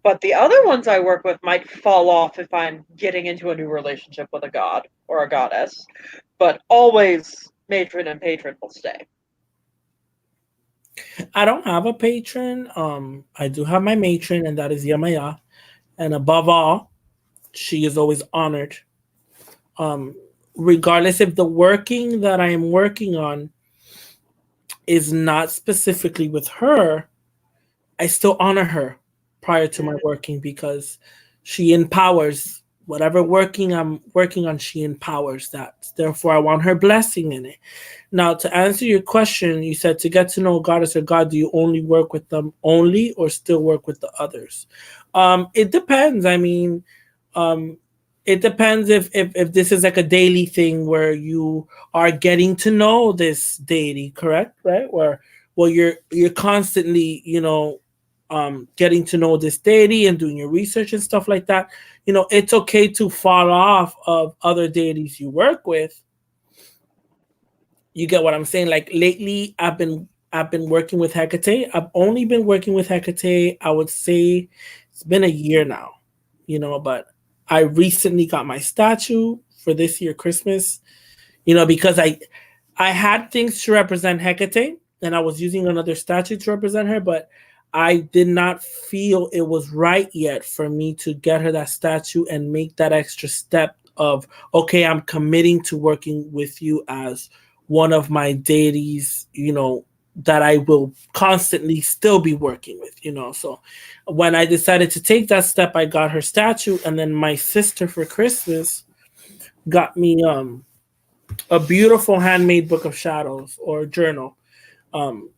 But the other ones I work with might fall off if I'm getting into a new relationship with a god or a goddess. But always matron and patron will stay. I don't have a patron. I do have my matron, and that is Yamaya. And above all, she is always honored. Um, Regardless if the working that I am working on is not specifically with her, I still honor her prior to my Mm-hmm. working because she empowers whatever working I'm working on, she empowers that. Therefore, I want her blessing in it. Now, to answer your question, you said to get to know a goddess or god, do you only work with them only or still work with the others? It depends. I mean, um, it depends if this is like a daily thing where you are getting to know this deity, correct? Right? Where well you're constantly, getting to know this deity and doing your research and stuff like that. It's okay to fall off of other deities you work with. You get what I'm saying? Like lately, I've been working with Hecate. I've only been working with Hecate. I would say it's been a year now, but I recently got my statue for this year Christmas. Because I had things to represent Hecate, and I was using another statue to represent her, but I did not feel it was right yet for me to get her that statue and make that extra step of, okay, I'm committing to working with you as one of my deities, that I will constantly still be working with, So when I decided to take that step, I got her statue, and then my sister for Christmas got me a beautiful handmade book of shadows or journal, um,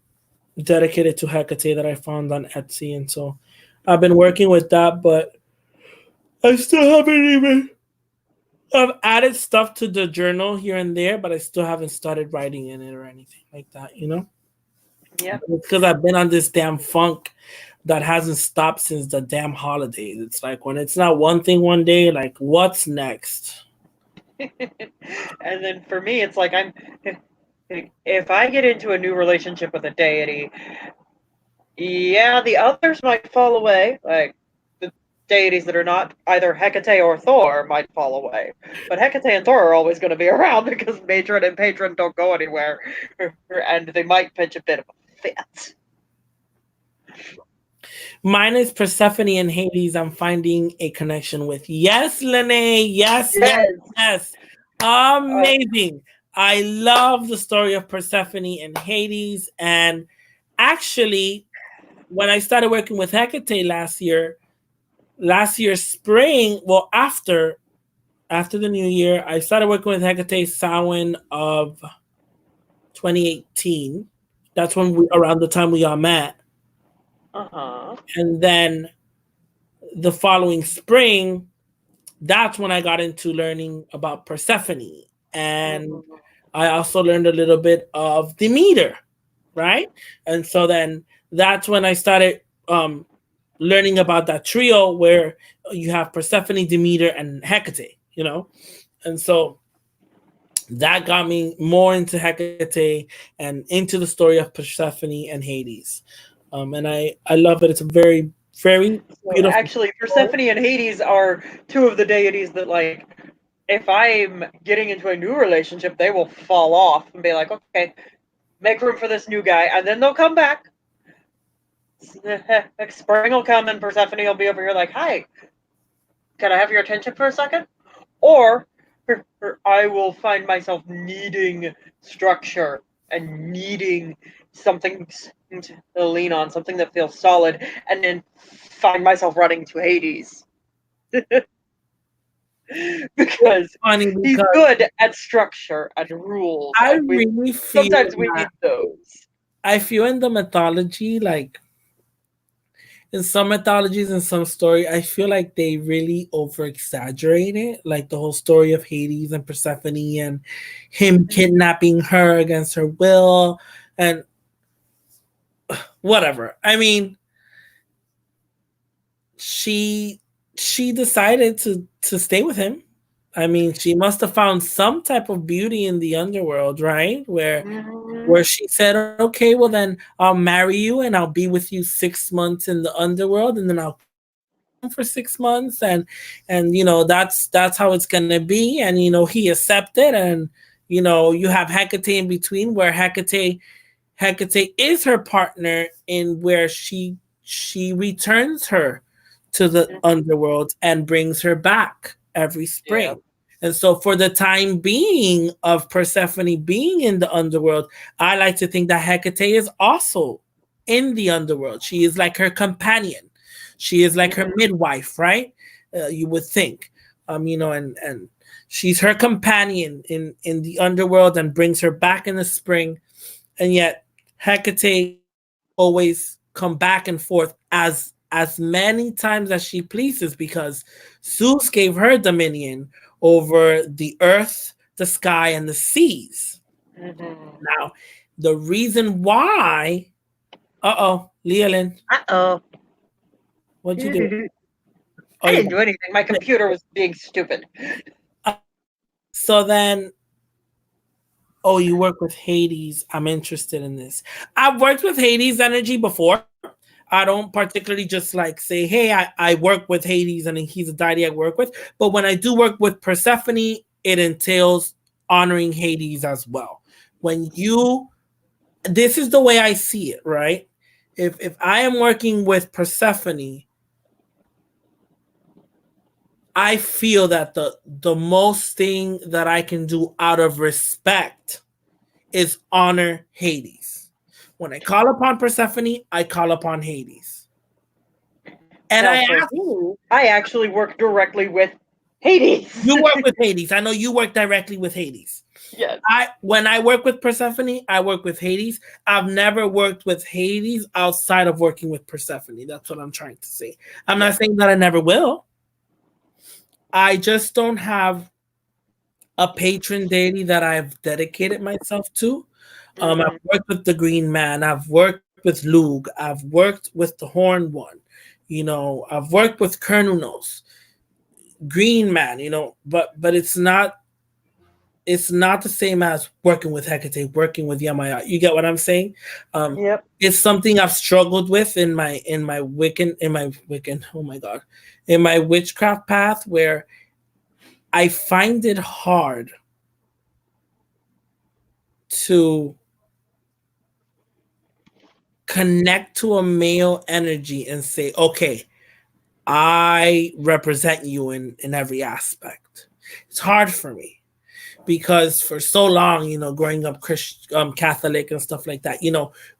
dedicated to Hecate that I found on Etsy. And so I've been working with that, but I still haven't even. I've added stuff to the journal here and there, but I still haven't started writing in it or anything like that. Yep. It's because I've been on this damn funk that hasn't stopped since the damn holidays. It's like when it's not one thing one day, like what's next? And then for me, it's like if I get into a new relationship with a deity, yeah, the others might fall away. Like the deities that are not either Hecate or Thor might fall away. But Hecate and Thor are always going to be around because matron and patron don't go anywhere, and they might pitch a bit of a fit. Mine is Persephone and Hades. I'm finding a connection with. Yes, Lene. Yes, yes, Yes. yes. Uh, Amazing. I love the story of Persephone and Hades. And actually, when I started working with Hecate last year spring, well, after the new year, I started working with Hecate Samhain of 2018. That's when around the time we all met. uh-huh. And then the following spring, that's when I got into learning about Persephone. and Mhm. I also learned a little bit of Demeter, right? And so then that's when I started learning about that trio where you have Persephone, Demeter, and Hecate, and so that got me more into Hecate and into the story of Persephone and Hades. And I love it. It's a very, very So beautiful actually, story. Persephone and Hades are two of the deities that, like, if I'm getting into a new relationship, they will fall off and be like, okay, make room for this new guy, and then they'll come back. Spring will come, and Persephone will be over here like, hi, can I have your attention for a second? Or I will find myself needing structure and needing something to lean on, something that feels solid, and then find myself running to Hades It's because funny he's because good at structure and rules, I and we really feel sometimes we that need those. I feel in the mythology, like in some mythologies and some story, I feel like they really over exaggerate it. Like the whole story of Hades and Persephone and him kidnapping her against her will and whatever. I mean, she she decided to stay with him. I mean, she must have found some type of beauty in the underworld, right? Where Mhm. she said, "Okay, well then I'll marry you and I'll be with you 6 months in the underworld, and then I'll come back home for 6 months, and that's how it's gonna be." And he accepted, and you have Hecate in between, where Hecate is her partner in where she returns her to the underworld and brings her back every Yeah. spring. And so for the time being of Persephone being in the underworld, I like to think that Hecate is also in the underworld. She is like her companion. She is like her Mhm. midwife, right? You would think. And she's her companion in the underworld and brings her back in the spring, and yet Hecate can always come back and forth as many times as she pleases because Zeus gave her dominion over the earth, the sky, and the seas. Mhm. Now, the reason why, Leolyn, Uh-oh. what'd you do? I Oh, you didn't do anything. My computer was being stupid. so then. Oh, you work with Hades. I'm interested in this. I've worked with Hades energy before. I don't particularly just like say, hey, I work with Hades and he's a deity I work with. But when I do work with Persephone, it entails honoring Hades as well. When you, this is the way I see it, right? If I am working with Persephone, I feel that the most thing that I can do out of respect is honor Hades. When I call upon Persephone, I call upon Hades. And Now, I for ask, me, I actually work directly with Hades. you work with Hades. I know you work directly with Hades. Yes. When I work with Persephone, I work with Hades. I've never worked with Hades outside of working with Persephone. That's what I'm trying to say. I'm Yeah. not saying that I never will. I just don't have a patron deity that I've dedicated myself to. I've Mhm. worked with the Green Man. I've worked with Lug. I've worked with the Horned One. I've worked with Kernunos, Green Man. But it's not the same as working with Hecate, working with Yamaya. You get what I'm saying? Um, Yep. it's something I've struggled with in my Wiccan. Oh my god, in my witchcraft path, where I find it hard to connect to a male energy and say, okay, I represent you in every aspect. It's hard for me because for so long, growing up Catholic and stuff like that,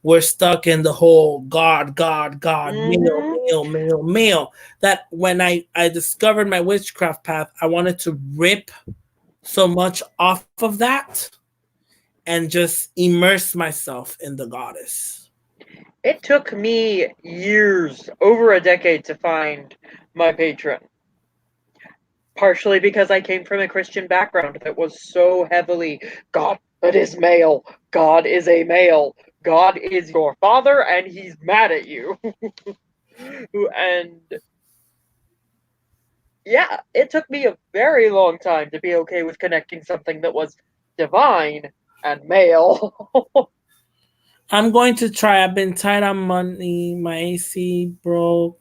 we're stuck in the whole God, God, God, male, Mhm. male, male, male. That when I discovered my witchcraft path, I wanted to rip so much off of that and just immerse myself in the goddess. It took me years, over a decade, to find my patron. partially because I came from a Christian background that was so heavily God is male, God is a male, God is your father, and he's mad at you. And yeah, it took me a very long time to be okay with connecting something that was divine and male. I'm going to try. I've been tight on money. My AC broke.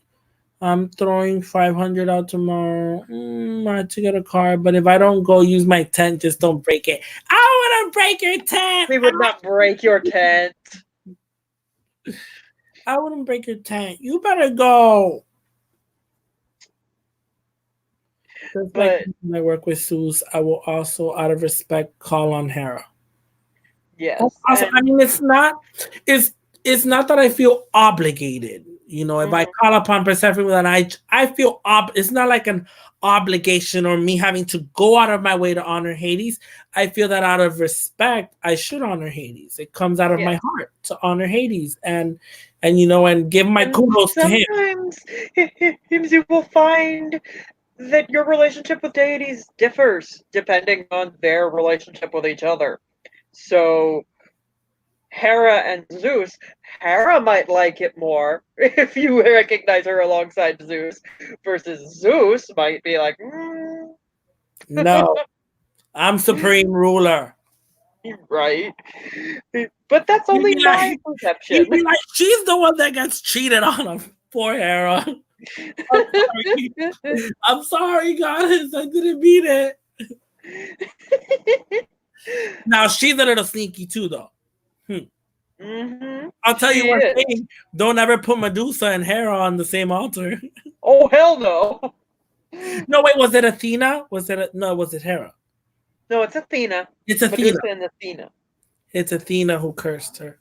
I'm throwing 500 out tomorrow. I had to get a car, but if I don't go use my tent, just don't break it. I want to break your tent. We would not break your tent. I wouldn't break your tent. You better go. Just like But when I work with Suze, I will also, out of respect, call on Hera. yes, Also, I mean, it's not that I feel obligated. You know, if I call upon Persephone, then I feel it's not like an obligation or me having to go out of my way to honor Hades. I feel that out of respect, I should honor Hades. It comes out of my heart to honor Hades and and give my kudos to him. sometimes you will find that your relationship with deities differs depending on their relationship with each other. So Hera and Zeus, Hera might like it more if you recognize her alongside Zeus, versus Zeus might be like, No, I'm supreme ruler. right. But that's only my perception. He'd be like, she's the one that gets cheated on. Poor Hera. I'm sorry. I'm sorry, goddess. I didn't mean it. Now she's a little sneaky too, though. I'll tell you one thing: don't ever put Medusa and Hera on the same altar. Oh hell no! No, wait, was it Athena? Was it Hera? No, it's Athena. It's Athena. Medusa and Athena. It's Athena who cursed her.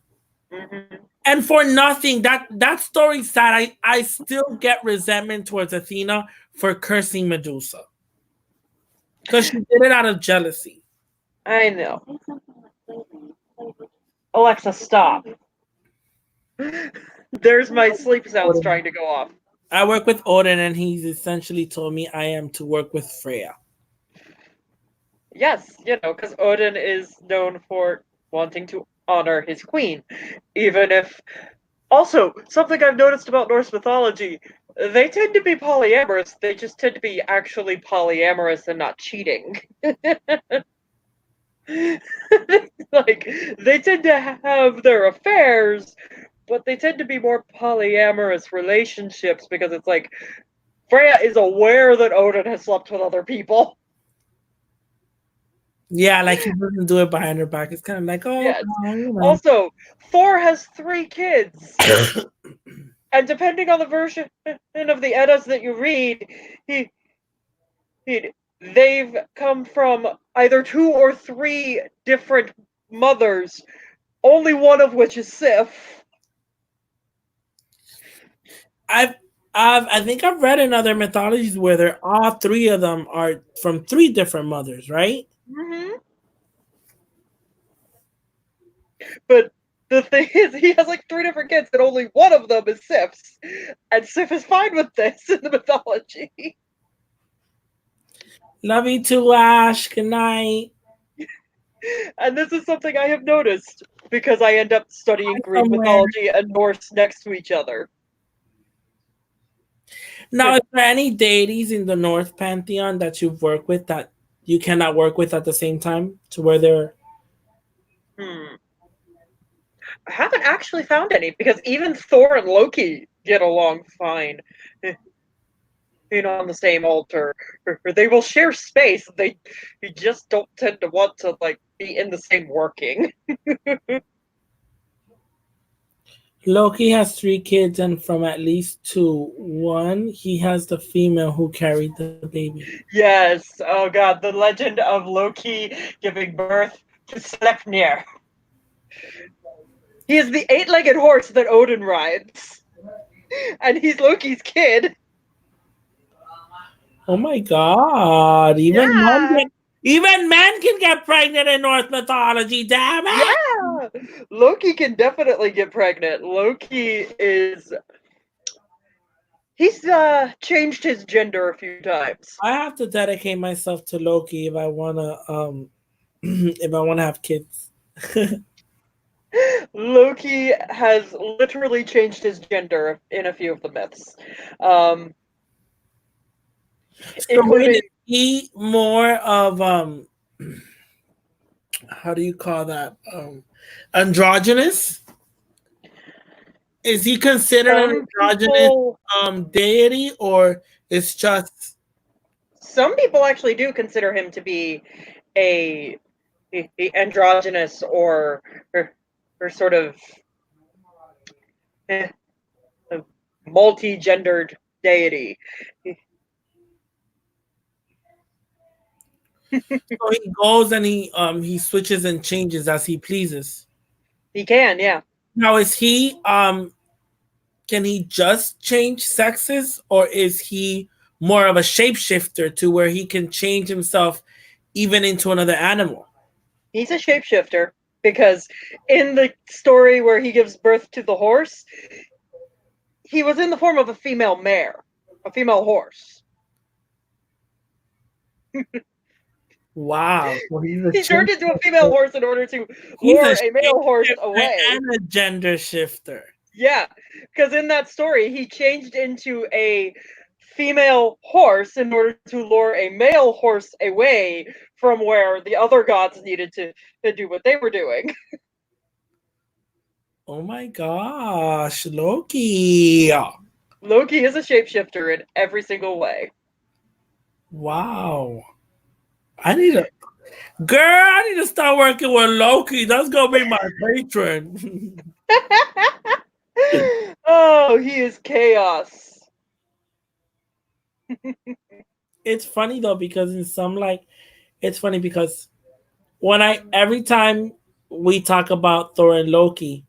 And for nothing, that story's sad. I still get resentment towards Athena for cursing Medusa. Because she did it out of jealousy. I know. Alexa, stop. There's my sleep sounds trying to go off. I work with Odin, and he's essentially told me I am to work with Freya. Yes, because Odin is known for wanting to honor his queen. Even if... Also, something I've noticed about Norse mythology, they tend to be polyamorous, they just tend to be actually polyamorous and not cheating. Like, they tend to have their affairs, but they tend to be more polyamorous relationships because it's like Freya is aware that Odin has slept with other people. Yeah, like he doesn't do it behind her back. It's kind of like, oh. Yes. Also, Thor has 3 kids. And depending on the version of the Eddas that you read, they've come from either 2 or 3 different mothers, only one of which is Sif. I think I've read in other mythologies where all 3 of them are from 3 different mothers, right? But the thing is, he has like 3 different kids, and only one of them is Sif's. And Sif is fine with this in the mythology. Love you too, Ash. Good night. And this is something I have noticed because I end up studying Greek mythology and Norse next to each other. Now, is there any deities in the North pantheon that you've worked with that you cannot work with at the same time, to where they're... I haven't actually found any, because even Thor and Loki get along fine. On the same altar. Or they will share space. They just don't tend to want to be in the same working. Loki has 3 kids, and from at least 2. One, he has the female who carried the baby. Yes. Oh god, the legend of Loki giving birth to Sleipnir. He is the 8-legged horse that Odin rides. And he's Loki's kid. Oh my god. Even men can get pregnant in Norse mythology, damn it! Yeah! Loki can definitely get pregnant. Loki is... He's changed his gender a few times. I have to dedicate myself to Loki if I wanna if I wanna have kids. Loki has literally changed his gender in a few of the myths, um, So wait, including is he more of how do you call that? Androgynous? Is he considered an some androgynous people. deity, or it's just Some people actually do consider him to be a, a androgynous or, or sort of eh, a multi-gendered deity. so he goes and he switches and changes as he pleases? He can, yeah. Now is he can he just change sexes, or is he more of a shapeshifter to where he can change himself even into another animal? He's a shapeshifter because in the story where he gives birth to the horse, he was in the form of a female mare, a female horse. Wow. So he's a He turned into a female shapeshifter. horse in order to He's a lure a male horse shapeshifter away. and a gender shifter. Yeah, because in that story, he changed into a female horse in order to lure a male horse away from where the other gods needed to do what they were doing. Oh my gosh, Loki. Loki is a shapeshifter in every single way. Wow. I need to girl, I need to start working with Loki. That's gonna be my patron. Oh, he is chaos. It's funny though because in some like it's funny because when I every time we talk about Thor and Loki,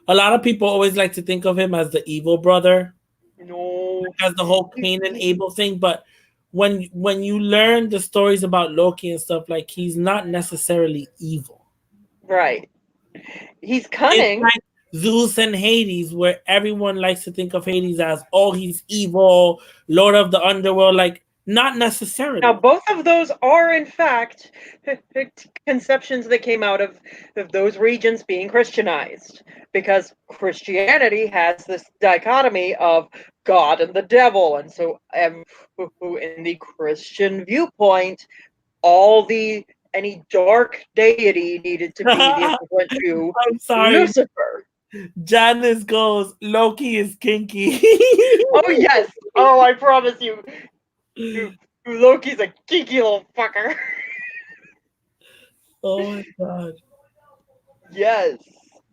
a lot of people always like to think of him as the evil brother, No, as the whole Cain and Abel thing. But when you learn the stories about Loki and stuff, like he's not necessarily evil. right. He's It's cunning. like Zeus and Hades, where everyone likes to think of Hades as, oh, he's evil, Lord of the Underworld. Like, not Now, necessarily. both of those are, in fact, conceptions that came out of those regions being Christianized, because Christianity has this dichotomy of God and the devil, and so in the Christian viewpoint, all the any dark deity needed to be the I'm equivalent to sorry. Lucifer. Janice goes, Loki is kinky. Oh yes. Oh, I promise you, Loki's a geeky little fucker. Oh my god. Yes.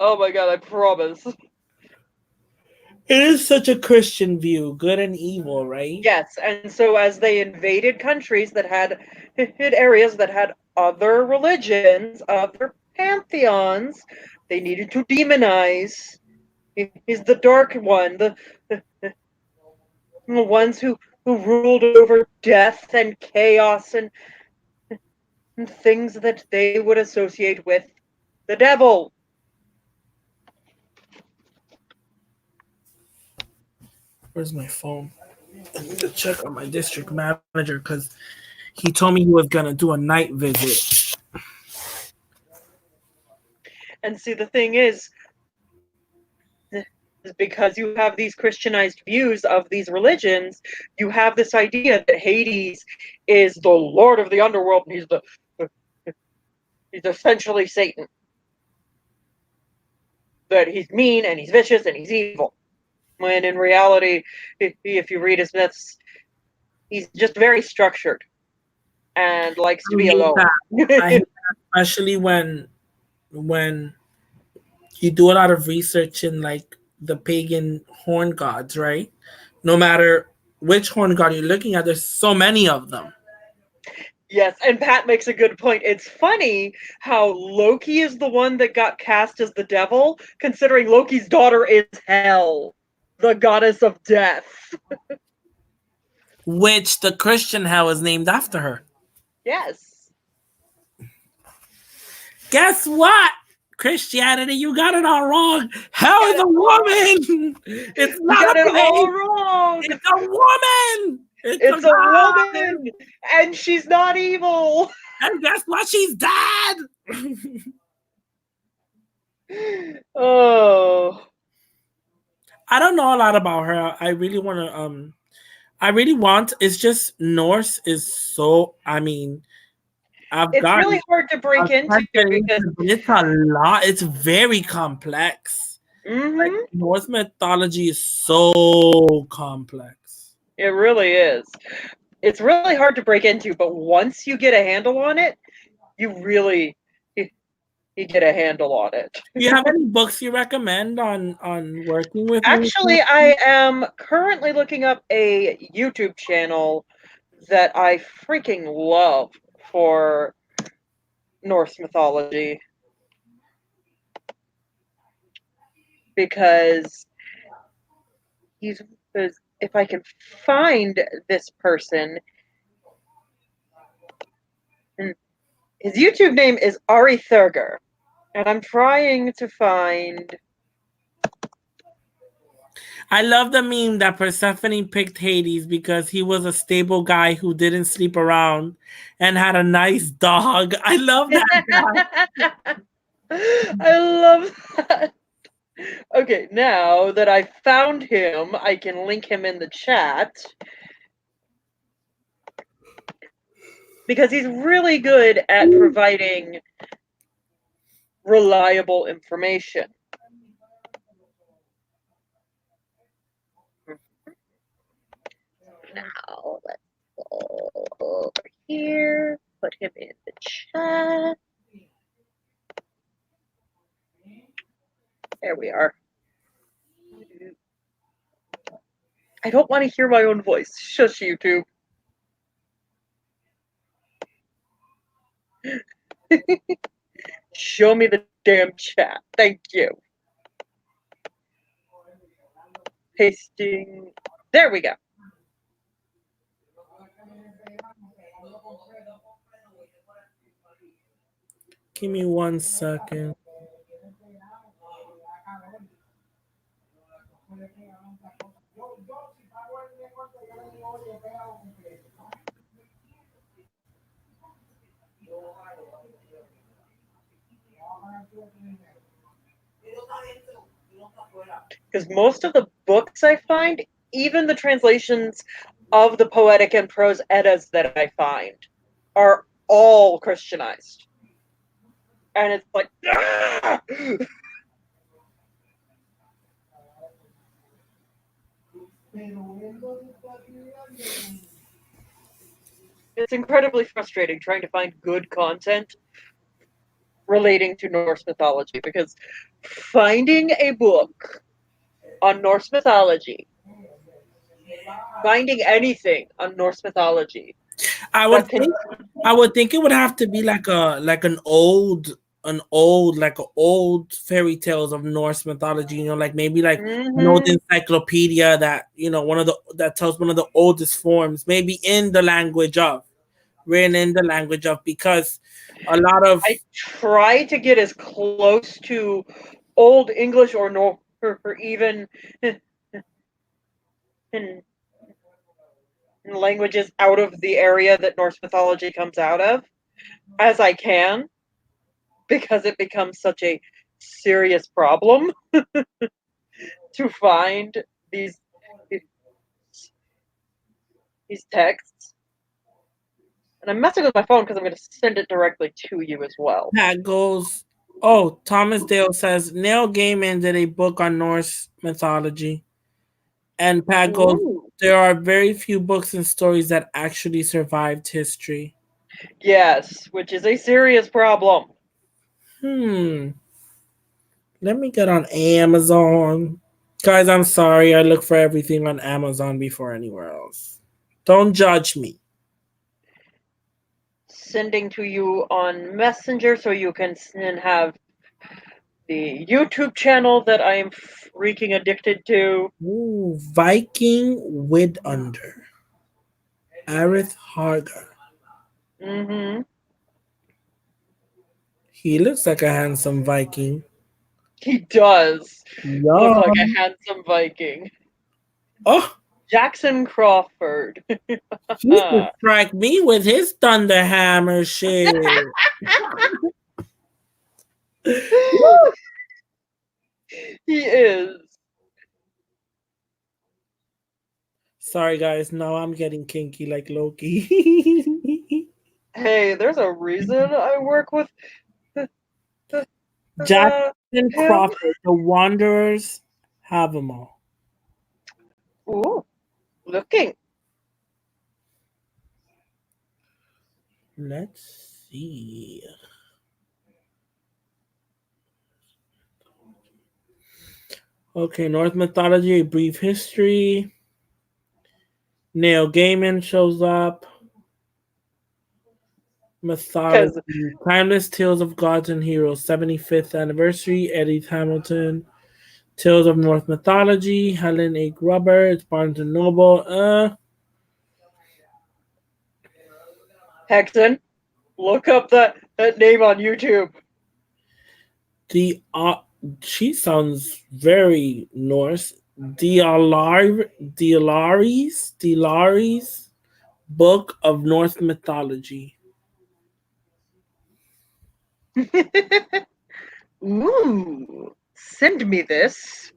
Oh my god, I promise. It is such a Christian view, good and evil, right? Yes, and so as they invaded countries that had hit areas that had other religions, other pantheons, they needed to demonize. He's the dark one, the ones who ruled over death and chaos and things that they would associate with the devil. Where's my phone? I need to check on my district manager because he told me he was gonna do a night visit. And see, the thing is because you have these Christianized views of these religions, you have this idea that Hades is the lord of the underworld and he's essentially Satan. That he's mean and he's vicious and he's evil. When in reality, if you read his myths, he's just very structured and likes to I be hate alone. that. I hate that, especially when you do a lot of research in like the pagan horn gods, right? No matter which horn god you're looking at, there's so many of them. Yes, and Pat makes a good point. It's funny how Loki is the one that got cast as the devil, considering Loki's daughter is Hel, the goddess of death. Which the Christian hell is named after her. Yes. Guess what? Christianity, you got it all wrong. Hell is a woman. It's You not got a it all place. wrong. It's a woman. It's a It's a lie. woman, and she's not evil. And guess what? She's dead. Oh, I don't know a lot about her. I really want to I really want. It's just Norse is so. I mean, I've it's gotten. really hard to I've break into tried getting because into, but it's a lot. It's very complex. Like hmm Norse mythology is so complex. it really is. It's really hard to break into, but once you get a handle on it, you really you get a handle on it. Do you have any books you recommend on working with Norse Actually, mythology? I am currently looking up a YouTube channel that I freaking love for Norse mythology because he's because if I can find this person, and his YouTube name is Ari Thurger, and I'm trying to find. I love the meme that Persephone picked Hades because he was a stable guy who didn't sleep around and had a nice dog. I love that guy. I love that. Okay, now that I found him, I can link him in the chat because he's really good at providing reliable information. Now, let's go over here, put him in the chat. There we are. I don't want to hear my own voice. Shush, YouTube. Show me the damn chat. Thank you. Pasting. There we go. Give me 1 second. Because most of the books I find, even the translations of the poetic and prose Eddas that I find, are all Christianized. And it's like, ah! It's incredibly frustrating trying to find good content relating to Norse mythology because finding a book on Norse mythology, finding anything on Norse mythology I would that can. think I would think it would have to be like an old fairy tales of Norse mythology, like maybe like an old Mm-hmm. encyclopedia that one of the that tells one of the oldest forms, maybe in the language of written in the language of because a lot of I try to get as close to Old English or even in, in languages out of the area that Norse mythology comes out of as I can because it becomes such a serious problem to find these these texts. And I'm messing with my phone because I'm going to send it directly to you as well. Pat goes. Oh, Thomas Dale says Neil Gaiman did a book on Norse mythology. And Pat goes, Ooh. there are very few books and stories that actually survived history. Yes, which is a serious problem. Hmm. Let me get on Amazon. Guys, I'm sorry. I look for everything on Amazon before anywhere else. Don't judge me. Sending to you on Messenger so you can have the YouTube channel that I am freaking addicted to. Ooh, Viking with Under. Arith Harger. Mm-hmm. He looks like a handsome Viking. He does look Yeah. like a handsome Viking. Oh, Jackson Crawford. he could strike me with his thunder hammer shit. Woo! He is. Sorry, guys. Now I'm getting kinky like Loki. Hey, there's a reason I work with Jackson him. Crawford, the Wanderers have them all. Ooh, looking. Let's see. Okay, Norse mythology, a brief history. Neil Gaiman shows up. Because Mythology, Timeless Tales of Gods and Heroes, 75th anniversary. Eddie Hamilton. Tales of Norse Mythology, Helen A. Gruber, it's Barnes and Noble. Hexen, look up that name on YouTube. The she sounds very Norse. Dialaris Book of Norse Mythology. Ooh, send me this.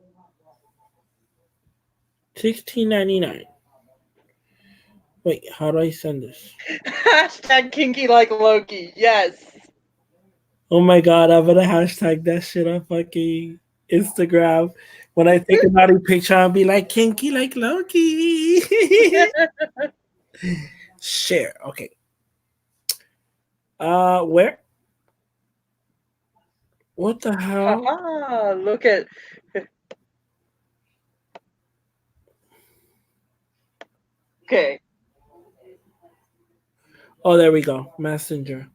16.99. Wait, how do I send this? Hashtag kinky like Loki. Yes. Oh my god, I'm gonna hashtag that shit on fucking Instagram. When I take a naughty picture, I'll be like kinky like Loki. Share. Okay. Where? What the hell? Haha, look at. Okay, Oh, there we go. Messenger.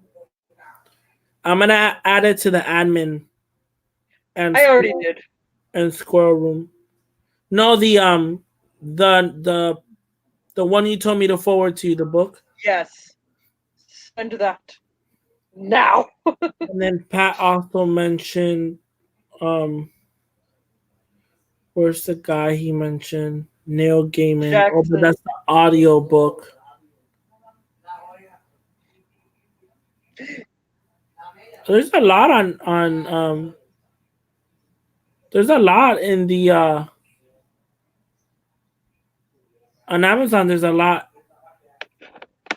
I'm gonna add it to the admin and I already did. squirrel room. No, the the one you told me to forward to you, the book. Yes, send that now. And then Pat also mentioned where's the guy he mentioned? Neil Gaiman. Oh, but Jackson. that's the audio book. There's a lot on there's a lot in the on Amazon. There's a lot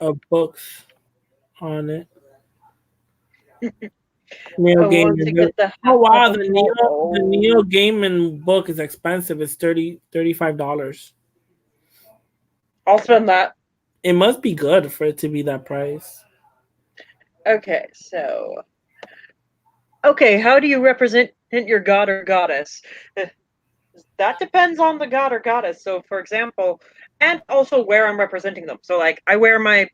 of books on it. Neil I wanted to Gaiman. get the Oh half wow, of the Neil Gaiman book is expensive. It's $35. I'll spend that. It must be good for it to be that price. Okay, so. Okay, how do you represent your god or goddess? That depends on the god or goddess. So, for example, and also where I'm representing them. So, like, I wear my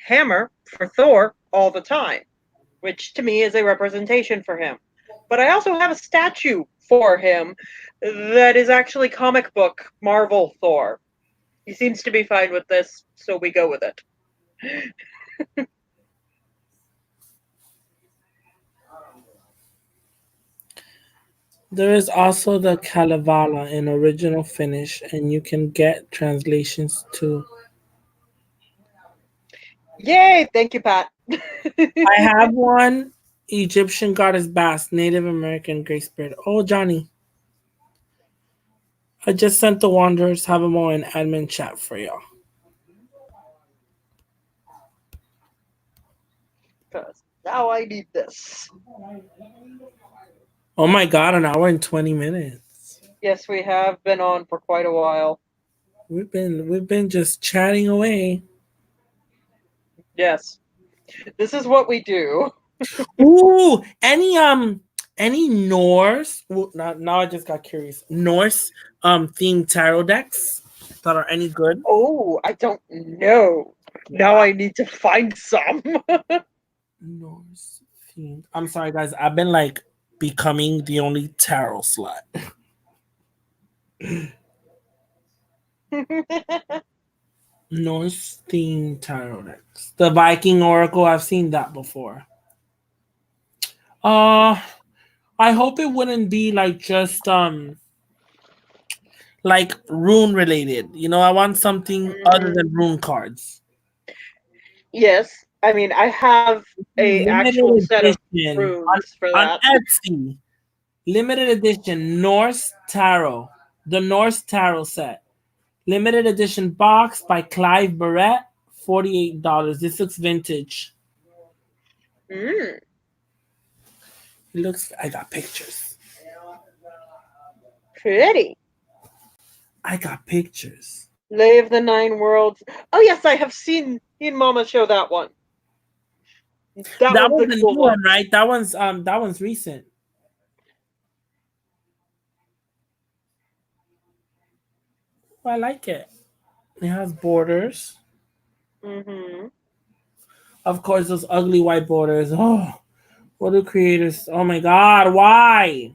hammer for Thor all the time, which to me is a representation for him. But I also have a statue for him that is actually comic book Marvel Thor. He seems to be fine with this, so we go with it. There is also the Kalevala in original Finnish, and you can get translations too. Yay! Thank you, Pat. I have one Egyptian goddess Bast, Native American Great Spirit. Oh, Johnny. I just sent the Wanderers have them all in admin chat for y'all. Because now I need this. Oh my god, an hour and 20 minutes. Yes, we have been on for quite a while. We've been just chatting away. Yes. This is what we do. Ooh, any Norse now I just got curious. Norse themed tarot decks that are any good? Oh, I don't know. Now I need to find some. Norse themed. I'm sorry guys, I've been like becoming the only tarot slut. Norse themed tarot decks. The Viking Oracle, I've seen that before. Uh, I hope it wouldn't be like just like rune related. You know, I want something other Mhm. than rune cards. Yes, I mean I have a actual Limited set of edition runes for on that. Etsy. Limited edition Norse Tarot. The Norse Tarot set. Limited edition box by Clive Barrett. $48. This looks vintage. Mm, It looks. I got pictures. pretty. I got pictures. Lay of the Nine Worlds. Oh yes, I have seen Mama show that one. That That one's was a the cool new one. one, right? That one's recent. I like it. It has borders. Hmm. Of course, those ugly white borders. Oh, what do creators? Oh my God, why?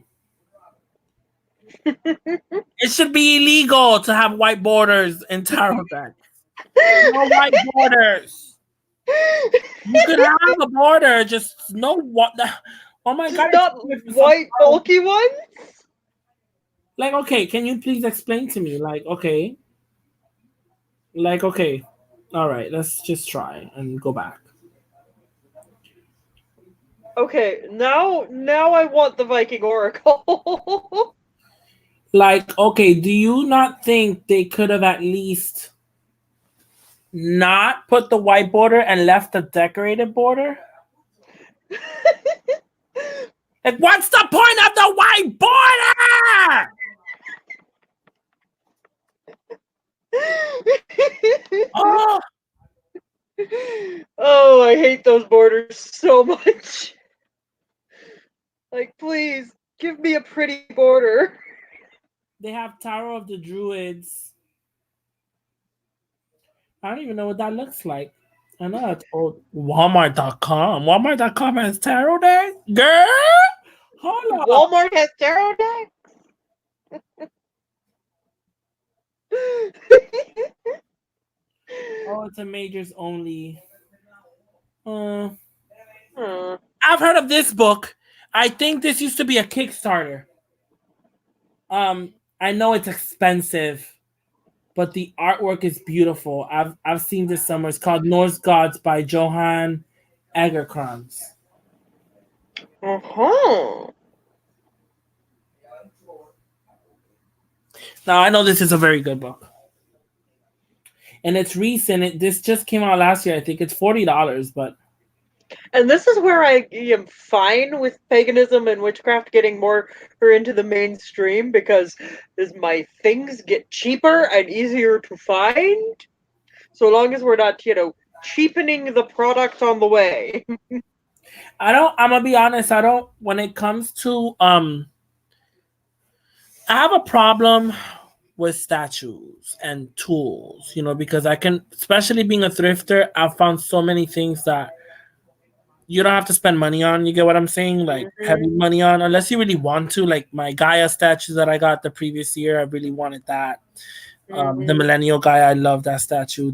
It should be illegal to have white borders in tarot decks. No white borders. You could have a border, just no what. Oh my Just God, it's not weird for some white tarot. bulky ones. Like, okay, can you please explain to me? Okay, all right, let's just try and go back. Okay, now I want the Viking Oracle. Like, okay, do you not think they could have at least not put the white border and left the decorated border? Like, what's the point of the white border? Oh, Oh, I hate those borders so much. Like, please give me a pretty border. they have Tower of the Druids. I don't even know what that looks like. I know it's old. Walmart.com. Walmart.com has tarot there? Girl, hold up. Walmart has tarot deck. Oh, it's a majors only. Uh, Huh. I've heard of this book. I think this used to be a Kickstarter. I know it's expensive, but the artwork is beautiful. I've seen this somewhere. It's called Norse Gods by Johan Egerkrans. Uh-huh. Now I know this is a very good book, and it's recent. This just came out last year. I think it's $40, but And this is where I am fine with paganism and witchcraft getting more or into the mainstream because as my things get cheaper and easier to find, so long as we're not, cheapening the product on the way. I don't. I'm gonna be honest. I don't. When it comes to I have a problem with statues and tools. Because I can, especially being a thrifter, I've found so many things that you don't have to spend money on. You get what I'm saying? Like heavy Hmm. money on, unless you really want to. Like my Gaia statue that I got the previous year, I really wanted that. The Hmm. Millennial guy, I love that statue.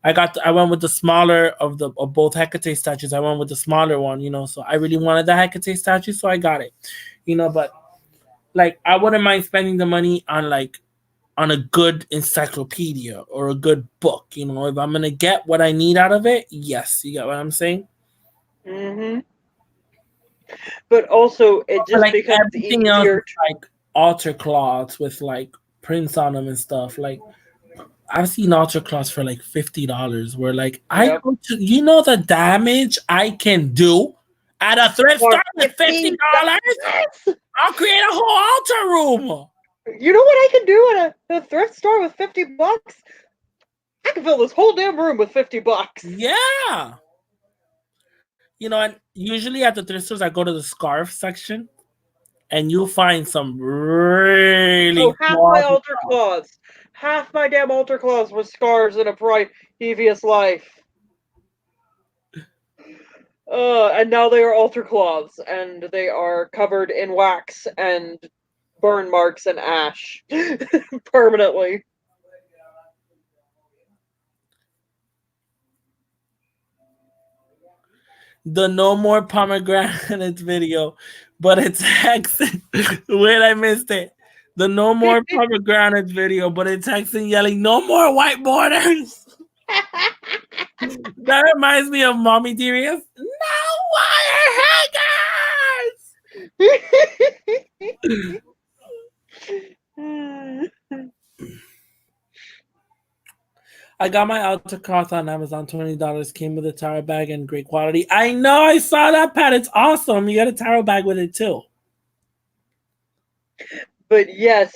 I went with the smaller of both Hecate statues. I went with the smaller one, so I really wanted the Hecate statue, so I got it. But like I wouldn't mind spending the money on a good encyclopedia or a good book. If I'm gonna get what I need out of it, yes, you get what I'm saying. Hmm. But also, it But just like becomes everything else is easier. like altar cloths with like prints on them and stuff. Like I've seen altar cloths for like $50. Where like I Yep. go to, the damage I can do at a thrift store For with $50. $50. I'll create a whole altar room. You know what I can do at a thrift store with $50? I can fill this whole damn room with $50. Yeah. And usually at the thrift stores, I go to the scarf section, and you'll find some really Oh, half my quality altar cloths. Half my damn altar cloths with scars in a previous life. And now they are altar cloths, and they are covered in wax and burn marks and ash permanently. the no more pomegranates video, but it's Hexen. Wait, I missed it. The no more pomegranates video, but it's Hexen yelling, "No more white borders." That reminds me of Mommy Dearest. No wire hangers. I got my outer cloth on Amazon, $20. Came with a taro bag and great quality. I know, I saw that, Pat. It's awesome. You got a taro bag with it too. But yes,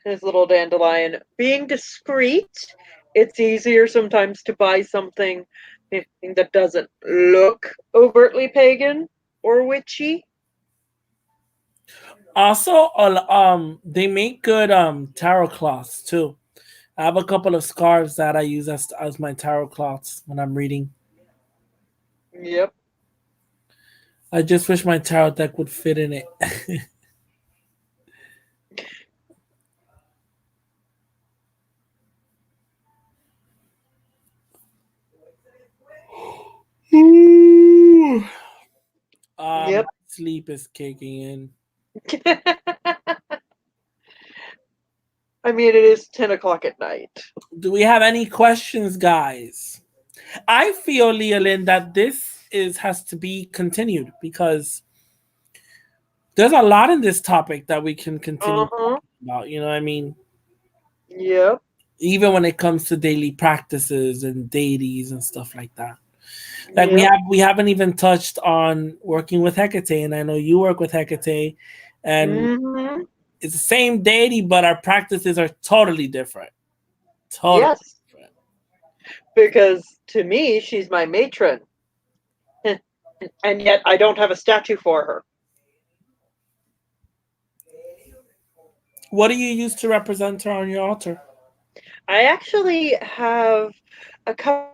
his little dandelion, being discreet, it's easier sometimes to buy something that doesn't look overtly pagan or witchy. Also, they make good taro cloths too. I have a couple of scarves that I use as my taro cloths when I'm reading. Yep. I just wish my tarot deck would fit in it. Ooh. Yep. Sleep is kicking in. I mean, it is 10 o'clock at night. Do we have any questions, guys? I feel, Leolyn, that this has to be continued because there's a lot in this topic that we can continue talking about. You know what I mean? Yep. Even when it comes to daily practices and deities and stuff like that. Like Yep. we haven't even touched on working with Hecate, and I know you work with Hecate, and it's the same deity, but our practices are totally different. Totally Yes. different. Because to me, she's my matron. And yet I don't have a statue for her. What do you use to represent her on your altar? I actually have a cover,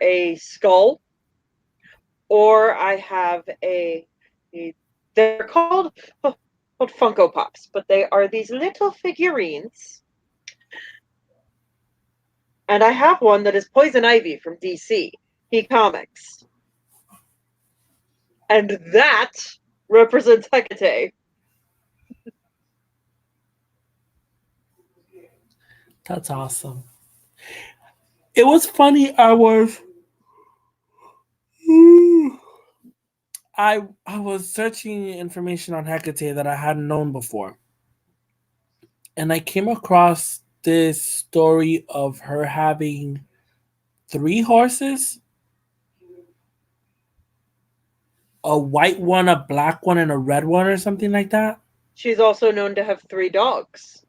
a skull, or I have they're called Funko Pops, but they are these little figurines. And I have one that is Poison Ivy from DC, Comics. And that represents Hecate. That's awesome. It was funny. I was searching information on Hecate that I hadn't known before, and I came across this story of her having 3 horses, a white one, a black one, and a red one, or something like that. She's also known to have 3 dogs.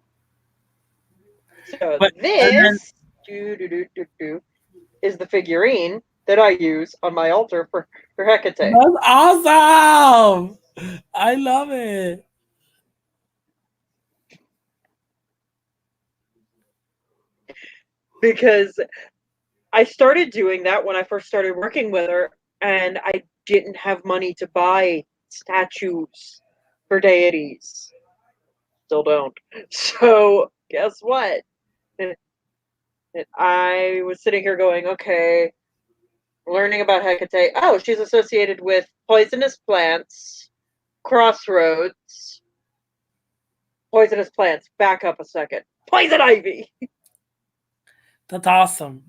So But this is the figurine that I use on my altar for Hecate. That's awesome. I love it. Because I started doing that when I first started working with her, and I didn't have money to buy statues for deities. Still don't. So, guess what? I was sitting here going, okay, learning about Hecate. Oh, she's associated with poisonous plants, crossroads, poisonous plants. Back up a second. Poison ivy. That's awesome.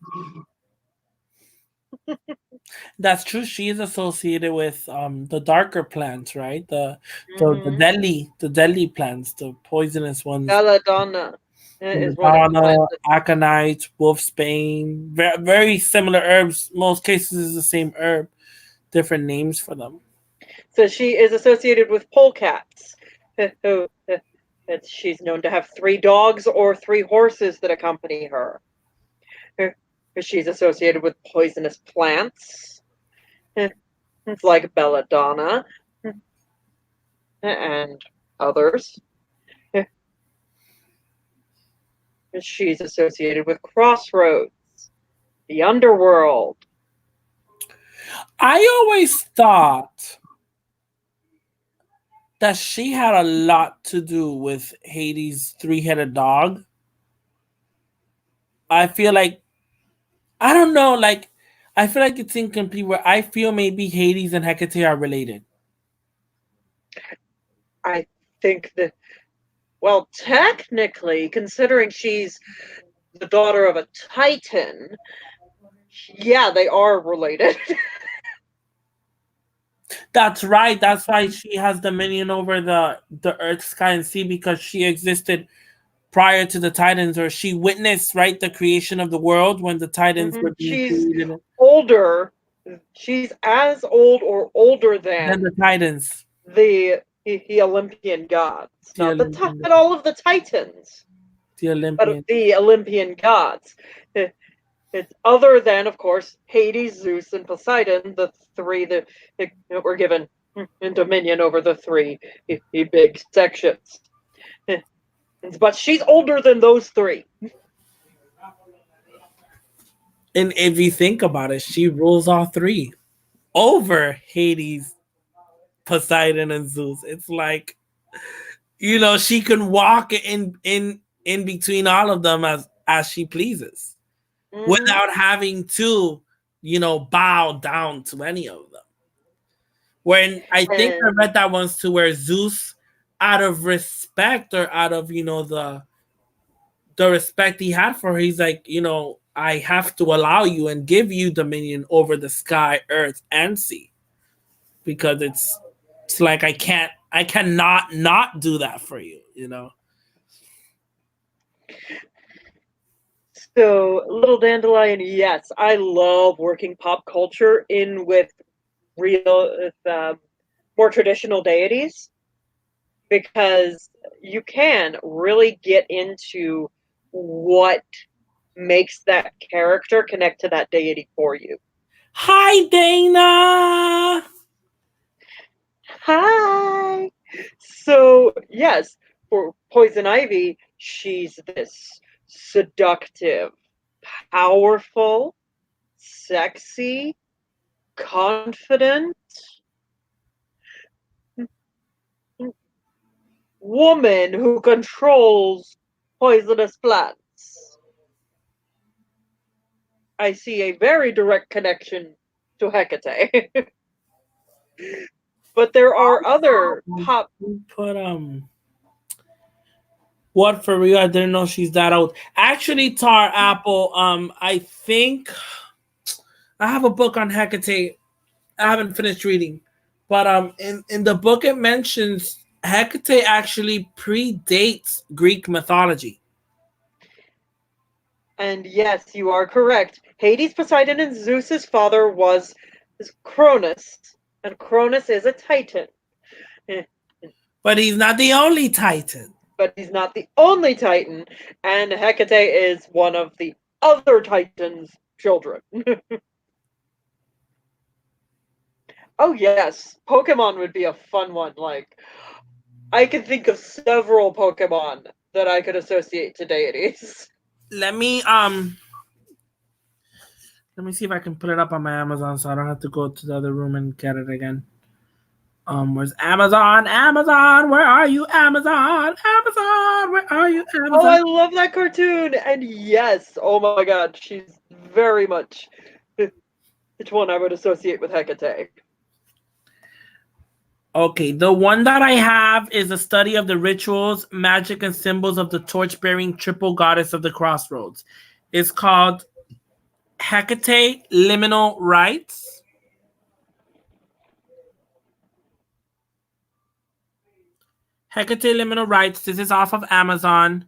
That's true. She is associated with the darker plants, right? The deadly plants, the poisonous ones. Belladonna is one of the plants. Aconite, wolfsbane, very, very similar herbs. Most cases is the same herb, different names for them. So she is associated with polecats. She's known to have 3 dogs or 3 horses that accompany her. She's associated with poisonous plants. It's like belladonna and others. She's associated with crossroads, the underworld. I always thought that she had a lot to do with Hades' 3-headed dog. I feel like, I don't know, like, I feel like it's incomplete. Where I feel maybe Hades and Hecate are related. I think that, well, technically, considering she's the daughter of a Titan, yeah, they are related. That's right. That's why she has dominion over the earth, sky, and sea because she existed prior to the Titans, or she witnessed right the creation of the world when the Titans were being She's created. older. She's as old or older Then than the Titans, the Olympian gods. the Not Olympian, not all of the Titans, the but Olympian. the Olympian gods. It's other than, of course, Hades, Zeus, and Poseidon, the three that were given dominion over the three big sections. But she's older than those three. And if you think about it, she rules all three over Hades, Poseidon, and Zeus. It's like she can walk in between all of them as she pleases without having to bow down to any of them. When I think I read that once too, where Zeus, out of respect or out of the respect he had for her, he's like, I have to allow you and give you dominion over the sky, earth, and sea because it's like I cannot not do that for you. So, Little Dandelion, yes, I love working pop culture in with real, more traditional deities because you can really get into what makes that character connect to that deity for you. Hi, Dana. Hi. So, yes, for Poison Ivy, she's this seductive, powerful, sexy, confident woman who controls poisonous plants. I see a very direct connection to Hecate. But there are other pop. Put what for real? I didn't know she's that old. Actually, Tar Apple. I think I have a book on Hecate. I haven't finished reading, but in the book it mentions Hecate actually predates Greek mythology. And yes, you are correct. Hades, Poseidon, and Zeus's father was Cronus, and Cronus is a Titan. But he's not the only Titan. But he's not the only Titan, and Hecate is one of the other Titans' children. Oh yes, Pokemon would be a fun one. Like, I can think of several Pokemon that I could associate to deities. Let me see if I can put it up on my Amazon so I don't have to go to the other room and get it again. Where's Amazon? Amazon, where are you? Amazon, Amazon, where are you? Amazon. Oh, I love that cartoon. And yes, oh my god, she's very much which one I would associate with Hecate. Okay, the one that I have is a study of the rituals, magic, and symbols of the torch-bearing triple goddess of the crossroads. It's called Hecate Liminal Rites. Hecate Liminal Rites. This is off of Amazon.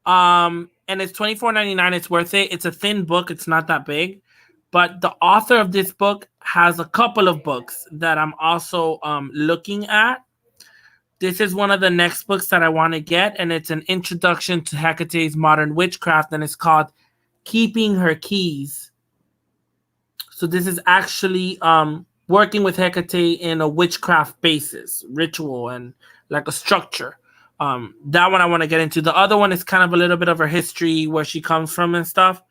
And it's $24.99. It's worth it. It's a thin book. It's not that big. But the author of this book has a couple of books that I'm also looking at. This is one of the next books that I want to get, and it's an introduction to Hecate's modern witchcraft, and it's called Keeping Her Keys. So this is actually working with Hecate in a witchcraft basis, ritual, and like a structure. That one I want to get into. The other one is kind of a little bit of her history, where she comes from and stuff.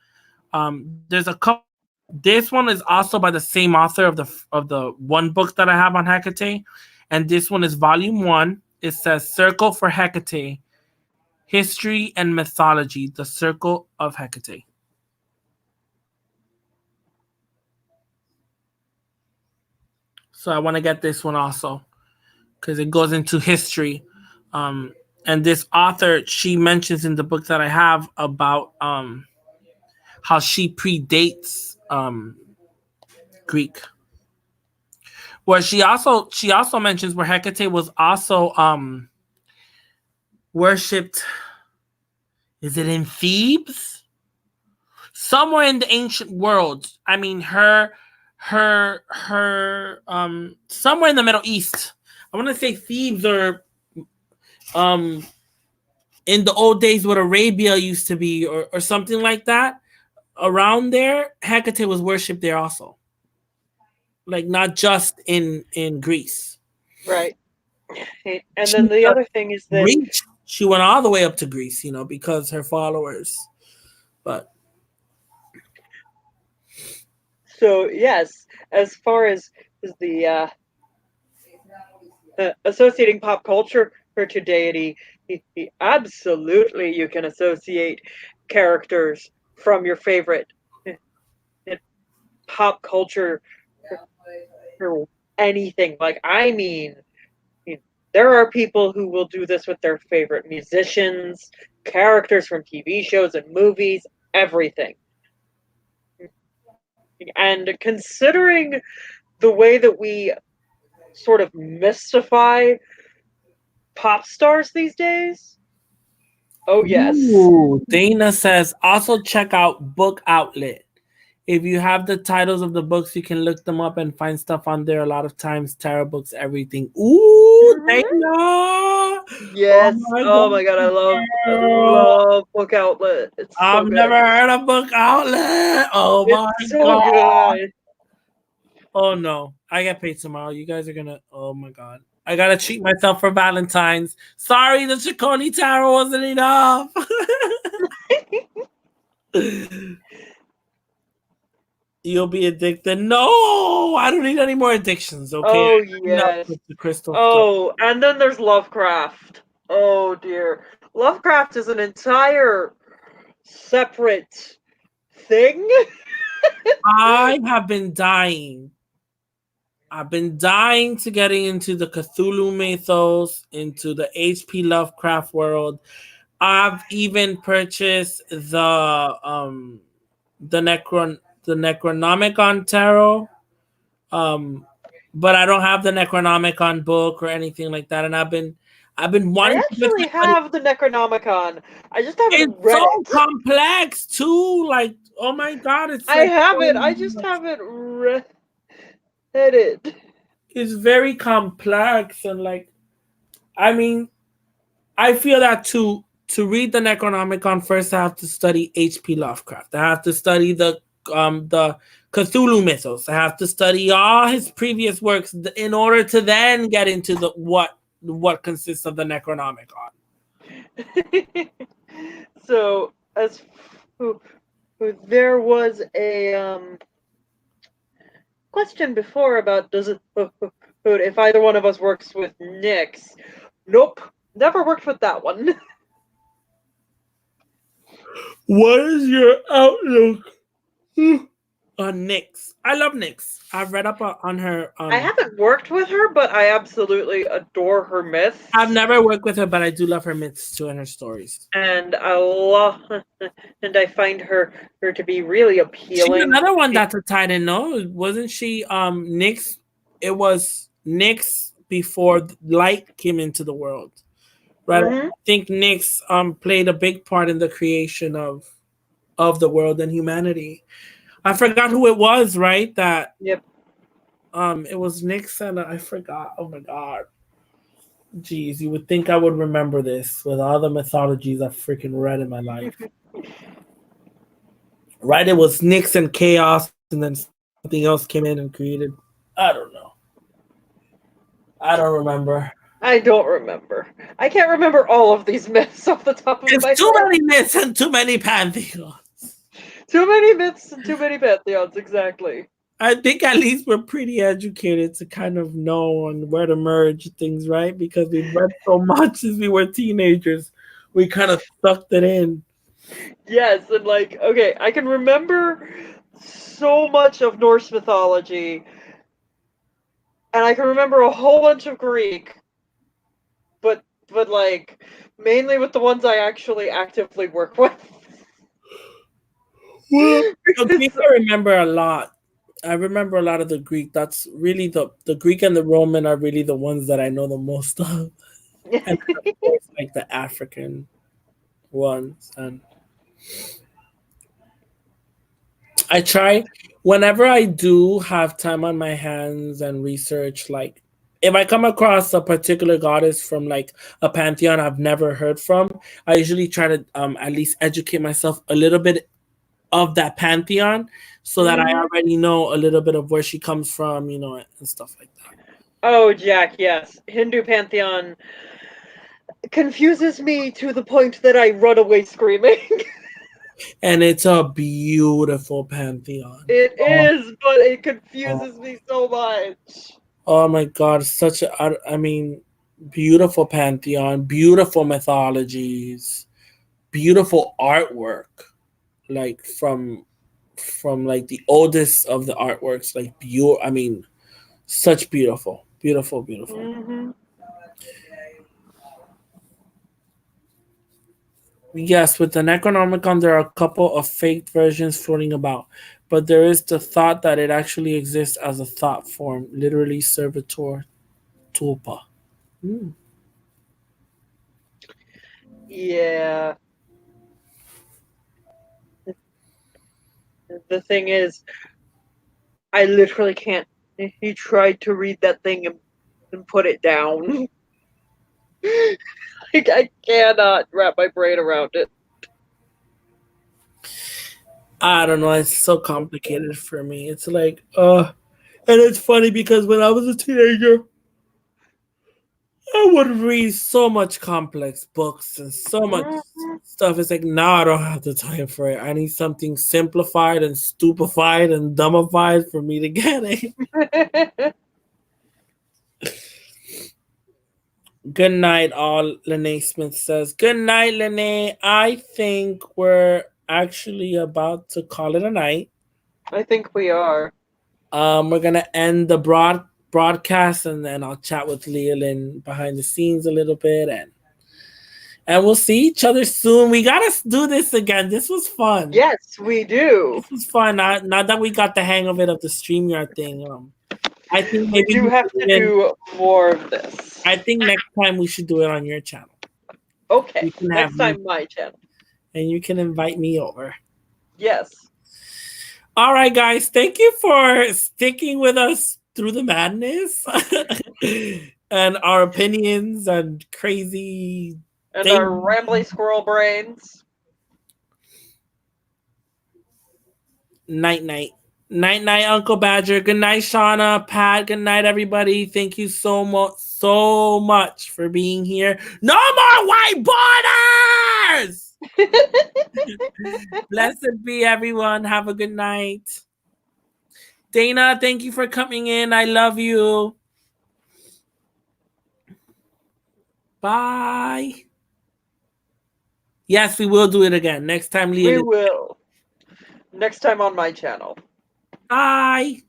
There's a couple. This one is also by the same author of the one book that I have on Hecate, and this one is volume 1. It says Circle for Hecate, History and Mythology, the Circle of Hecate. So I want to get this one also because it goes into history. And this author, she mentions in the book that I have about how she predates Greek. Where she also mentions where Hecate was also worshipped. Is it in Thebes? Somewhere in the ancient world. I mean, her somewhere in the Middle East. I want to say Thebes or um in the old days what Arabia used to be, or something like that. Around there, Hecate was worshipped there also. Like not just in Greece. Right. And She then the other thing is that, reached. She went all the way up to Greece, because her followers. But so yes, as far as the associating pop culture to deity, absolutely you can associate characters from your favorite pop culture or anything. Like, I mean, there are people who will do this with their favorite musicians, characters from TV shows and movies, everything. And considering the way that we sort of mystify pop stars these days, oh yes. ooh, Dana says also check out Book Outlet. If you have the titles of the books, you can look them up and find stuff on there. A lot of times, tarot books, everything. Ooh, Mm-hmm. Dana! Oh Yes. my Oh my god, I god, love Book Outlet. It's so I've good. never heard of Book Outlet. Oh It's my so god. good. Oh no, I get paid tomorrow. You guys are gonna. Oh my god, I gotta treat myself for Valentine's. Sorry, the Chaconi Tarot wasn't enough. You'll be addicted. No, I don't need any more addictions. Okay, Oh enough yes. with the crystal stuff. Oh, and then there's Lovecraft. Oh dear. Lovecraft is an entire separate thing. I have been dying. I've been dying to getting into the Cthulhu mythos, into the H.P. Lovecraft world. I've even purchased the Necronomicon tarot, but I don't have the Necronomicon book or anything like that. And I've been I wanting to put actually some money. have the Necronomicon. I just haven't It's read so it. complex too. Like, oh my god, it's I like have so it. I just much. haven't read it. It's very complex, and like, I mean, I feel that to read the Necronomicon first, I have to study H.P. Lovecraft. I have to study the Cthulhu mythos. I have to study all his previous works in order to then get into the what consists of the Necronomicon. So, as who, there was a question before about does it if either one of us works with Nyx. Nope, never worked with that one. What is your outlook on Nyx? I love Nyx. I've read up on her. I haven't worked with her, but I absolutely adore her I've myths, never worked with her, but I do love her myths too and her stories. and I love, and I find her to be really She's appealing. another one that's a titan, no? Wasn't she Nyx? It was Nyx before light came into the world. Right? I Mm-hmm. think Nyx played a big part in the creation of the world and humanity. I forgot who it was, right? That Yep. it was Nyx and I forgot. Oh my god. Jeez, you would think I would remember this with all the mythologies I've freaking read in my life. Right? It was Nyx and Chaos, and then something else came in and created. I don't know. I don't remember. I don't remember. I can't remember all of these myths off the top of It's my too head. many myths and too many pantheons. Too many myths and too many pantheons, exactly. I think at least we're pretty educated to kind of know on where to merge things, right? Because we've read so much since we were teenagers. We kind of sucked it in. Yes, and like, okay, I can remember so much of Norse mythology and I can remember a whole bunch of Greek, but like mainly with the ones I actually actively work with. Well, the Greek Because I remember a lot. I remember a lot of the Greek. That's really the Greek and the Roman are really the ones that I know the most of. And then of course like the African ones. And I try whenever I do have time on my hands and research, like if I come across a particular goddess from like a pantheon I've never heard from, I usually try to at least educate myself a little bit of that pantheon so that I Mhm. already know a little bit of where she comes from, and stuff like that. Oh, Jack, yes. Hindu pantheon confuses me to the point that I run away screaming. And it's a beautiful pantheon. It Oh, is, but it oh, confuses me so much. oh my god, such a I mean beautiful pantheon, beautiful mythologies, beautiful artwork like from like the oldest of the artworks like I mean such beautiful. Hmm. Yes, with the Necronomicon, there are a couple of fake versions floating about, but there is the thought that it actually exists as a thought form, literally servitor tulpa. Hmm. Yeah. The thing is, I literally can't. He tried to read that thing and put it down. Like, I cannot wrap my brain around it. I don't know. It's so complicated for me. It's like, and it's funny because when I was a teenager, I would read so much complex books and so much Mhm. stuff. It's like now I don't have the time for it. I need something simplified and stupefied and dumbified for me to get it. Good night, all. Lene Smith says. Good night, Lene. I think we're actually about to call it a night. I think we are. We're gonna end the broadcast, and then I'll chat with Leolyn behind the scenes a little bit, and we'll see each other soon. We gotta do this again. This was fun. Yes, we do. This was fun. Now that we got the hang of it of the StreamYard thing, I think We maybe do we have should to even. do more of this. I think next time we should do it on your channel. Okay, You can have next me, time my channel. and you can invite me over. Yes. All right, guys. Thank you for sticking with us through the madness and our opinions and crazy And our things. rambly squirrel brains. Night, night. Night, night, Uncle Badger. Good night, Shauna, Pat. Good night, everybody. Thank you so much for being here. No more white borders! Blessed be everyone. Have a good night. Dana, thank you for coming in. I love you. Bye. Yes, we will do it again. Next time, We Leah. will. Next time on my channel. Bye.